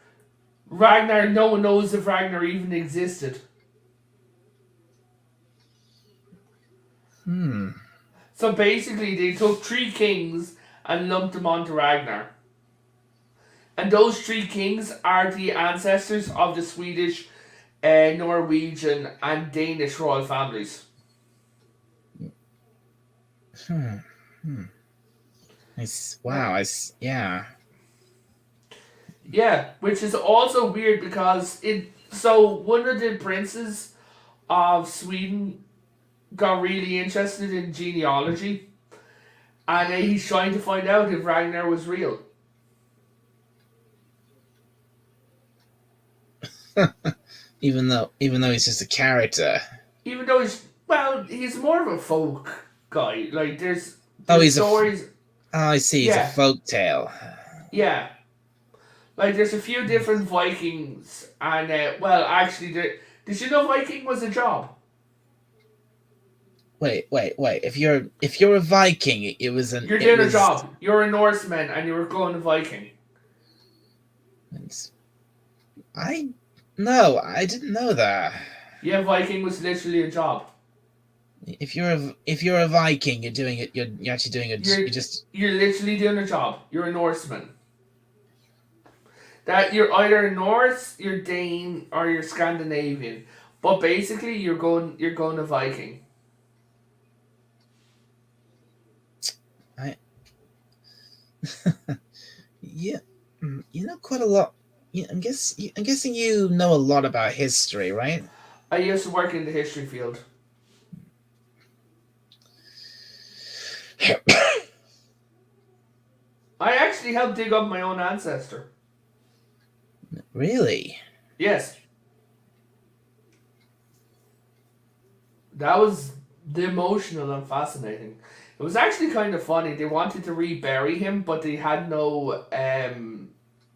Ragnar, no one knows if Ragnar even existed. So basically, they took 3 kings and lumped them onto Ragnar. And those 3 kings are the ancestors of the Swedish, Norwegian, and Danish royal families. Yeah. Yeah, which is also weird because so one of the princes of Sweden got really interested in genealogy, and he's trying to find out if Ragnar was real. Even though he's just a character. Even though he's more of a folk guy. Like there's He's stories. I see. Yeah. It's a folk tale. Yeah. Like there's a few different Vikings, and actually, did you know Viking was a job? Wait. If you're a Viking, it was an. You're doing a job. You're a Norseman, and you were going to Viking. I didn't know that. Yeah, Viking was literally a job. If you're a Viking, you're doing it. You're actually doing it. You're literally doing a job. You're a Norseman. That you're either Norse, you're Dane, or you're Scandinavian. But basically, you're going to Viking. Yeah, you know quite a lot. I'm guessing you know a lot about history, right? I used to work in the history field. I actually helped dig up my own ancestor. Really? Yes. That was emotional and fascinating. It was actually kind of funny. They wanted to rebury him, but they had no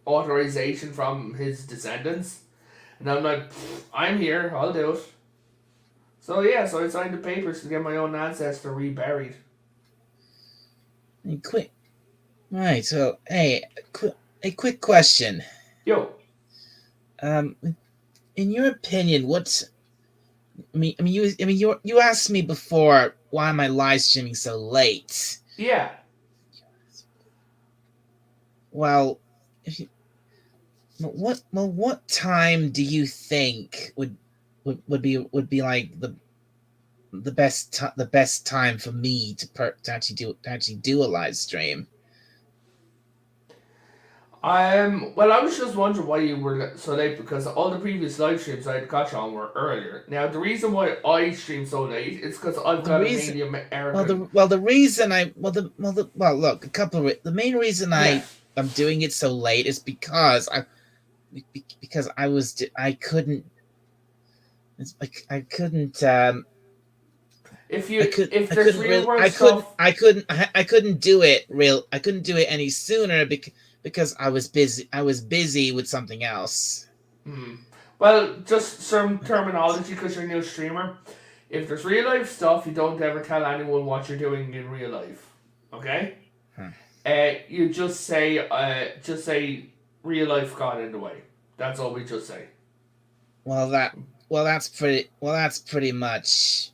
authorization from his descendants. And I'm like, I'm here, I'll do it. So I signed the papers to get my own ancestor reburied. Quick. Right, so hey, a quick question. Yo. In your opinion, you asked me before why am I live streaming so late? Yeah. Well, what time do you think would be like the best time for me to actually do a live stream? Well, I was just wondering why you were so late, because all the previous live streams I had got you on were earlier. Now, the reason why I stream so late is because I've got a mainly American. The main reason I'm doing it so late is because I couldn't. It's like I couldn't. I couldn't do it I couldn't do it any sooner because I was busy with something else. Well, just some terminology, because you're a new streamer. If there's real life stuff, you don't ever tell anyone what you're doing in real life. Okay? You just say real life got in the way. That's all we just say. That's pretty much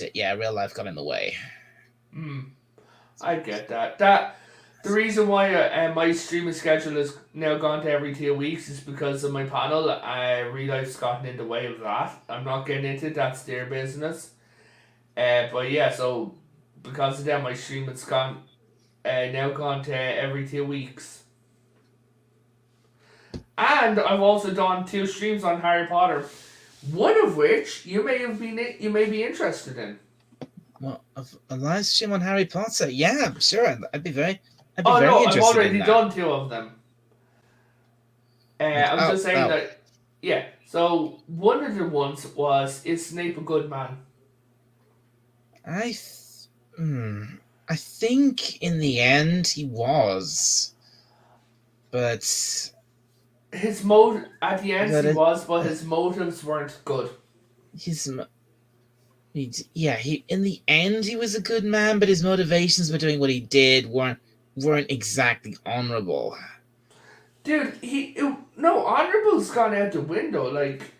it. Yeah, real life got in the way. I get that. The reason why my streaming schedule has now gone to every 2 weeks is because of my panel. Real life's gotten in the way of that. I'm not getting into it. That's their business. But yeah, so because of that, my streaming's now gone to every 2 weeks. And I've also done 2 streams on Harry Potter, one of which you may be interested in. Well, a live stream on Harry Potter? Yeah, sure. I'd be very I've already done 2 of them. I'm just saying that. Yeah. So one of the ones was, is Snape a good man? I think in the end he was, but his motive at the end But he was, but his motives weren't good. He in the end he was a good man, but his motivations for doing what he did weren't exactly honorable. Dude, no, honorable's gone out the window. Like,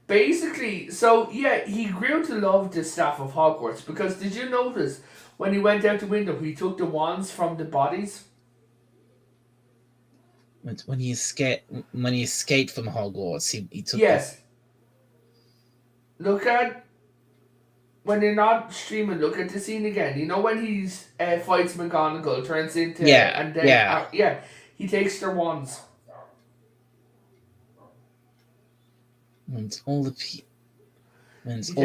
basically, so yeah, he grew to love the staff of Hogwarts because did you notice when he went out the window, he took the wands from the bodies? When he escaped from Hogwarts, he took Yes. Look at when you're not streaming. Look at the scene again. You know when he's fights McGonagall, turns into and then yeah. he takes their wands. And all the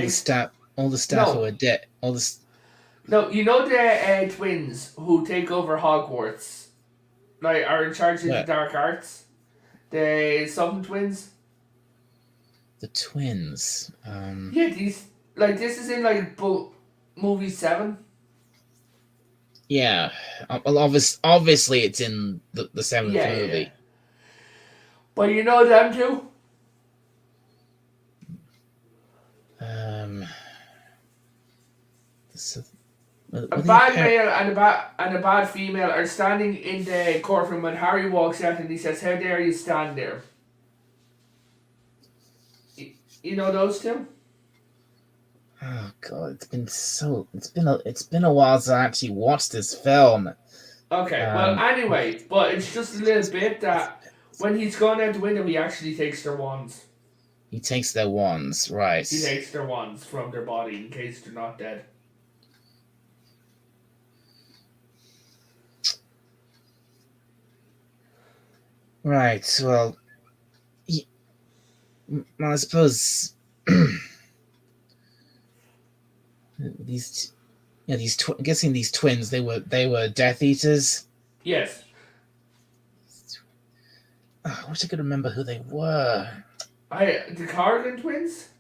staff who are dead. No, you know the twins who take over Hogwarts, like are in charge of the dark arts. The something twins. The twins. Yeah, these this is in movie 7. Yeah, well, obviously it's in the 7th movie. Yeah. But you know them too. A bad male and a bad female are standing in the courtroom when Harry walks out and he says, "How dare you stand there?" You know those two? Oh god, it's been a while since I actually watched this film. Okay, well anyway, but it's just a little bit that when he's gone out the window, he actually takes their wands. He takes their wands, right? He takes their wands from their body in case they're not dead. Right. Well, I suppose I'm guessing these twins they were Death Eaters. Yes. Oh, I wish I could remember who they were. The Corrigan twins?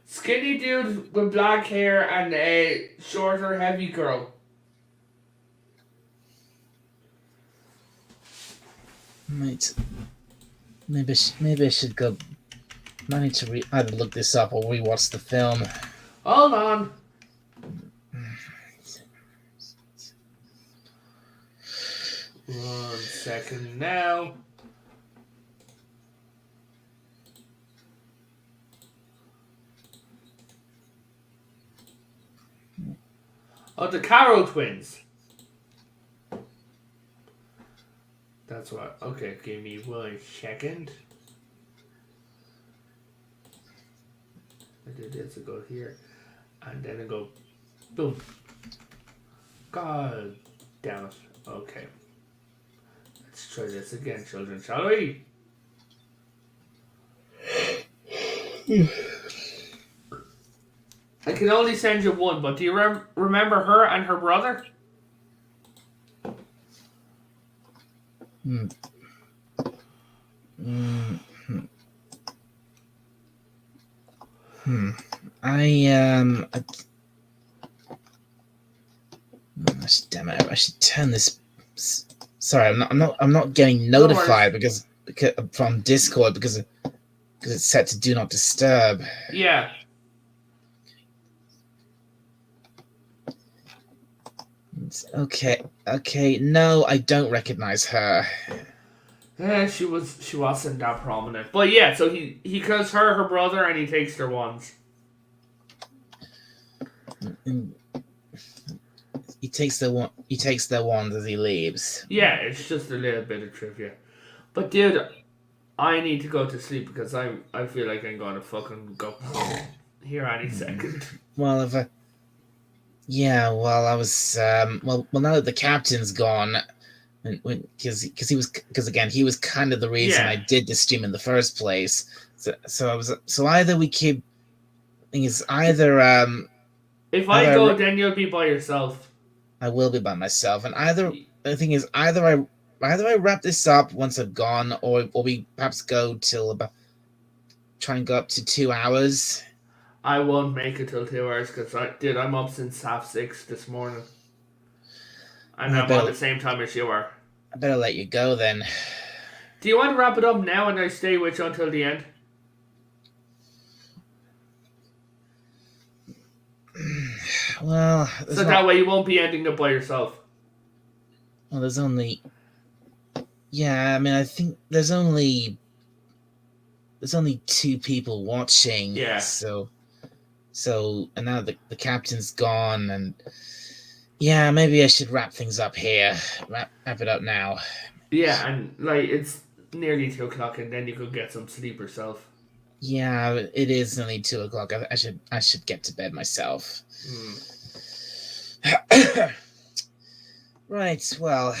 Skinny dude with black hair and a shorter, heavy girl. Right. Maybe I should go. I need to either look this up or rewatch the film. Hold on. One second now. Oh, the Carroll twins. That's what. Okay, give me 1 second. I did this. I go here, and then I go, boom. God damn it. Okay. Let's try this again, children, shall we? I can only send you one, but do you remember her and her brother? Damn it! I should turn this. Sorry, I'm not getting notified because from Discord because it's set to do not disturb. Yeah. Okay. No, I don't recognize her. Yeah, she wasn't that prominent, but yeah. So he kills her brother, and he takes their wands. He takes their wands as he leaves. Yeah, it's just a little bit of trivia. But dude, I need to go to sleep because I feel like I'm gonna fucking go here any second. Well, I was well now that the captain's gone, because he was kind of the reason I did this stream in the first place. So either we keep. Thing is either if I go, then you'll be by yourself. I will be by myself, and the thing is either I wrap this up once I've gone, or we perhaps go till about try and go up to 2 hours. I won't make it till 2 hours because I'm up since 6:30 this morning, and I'm on the same time as you are. I better let you go then. Do you want to wrap it up now and I stay with you until the end? Well, So that way you won't be ending it by yourself. Well, there's only. Yeah, I mean, I think there's only 2 people watching. Yeah. So, and now the captain's gone, and yeah, maybe I should wrap things up here. Wrap it up now. Yeah, and like it's nearly 2 o'clock, and then you could get some sleep yourself. Yeah, it is only 2 o'clock. I should get to bed myself. Right. Well,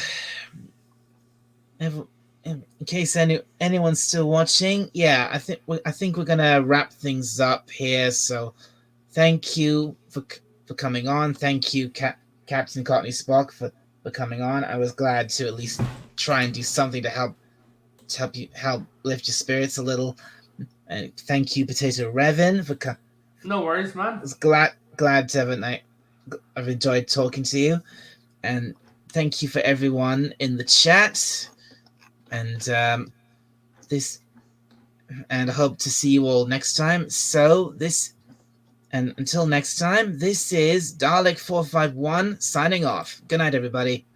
in case anyone's still watching, yeah, I think we're gonna wrap things up here. So, thank you for coming on. Thank you, Captain Cockney Spock, for coming on. I was glad to at least try and do something to help lift your spirits a little. And thank you, Potato Revan, for No worries, man. I was glad to have a night. I've enjoyed talking to you, and thank you for everyone in the chat. And and I hope to see you all next time. So until next time, this is Dalek 451 signing off. Good night, everybody.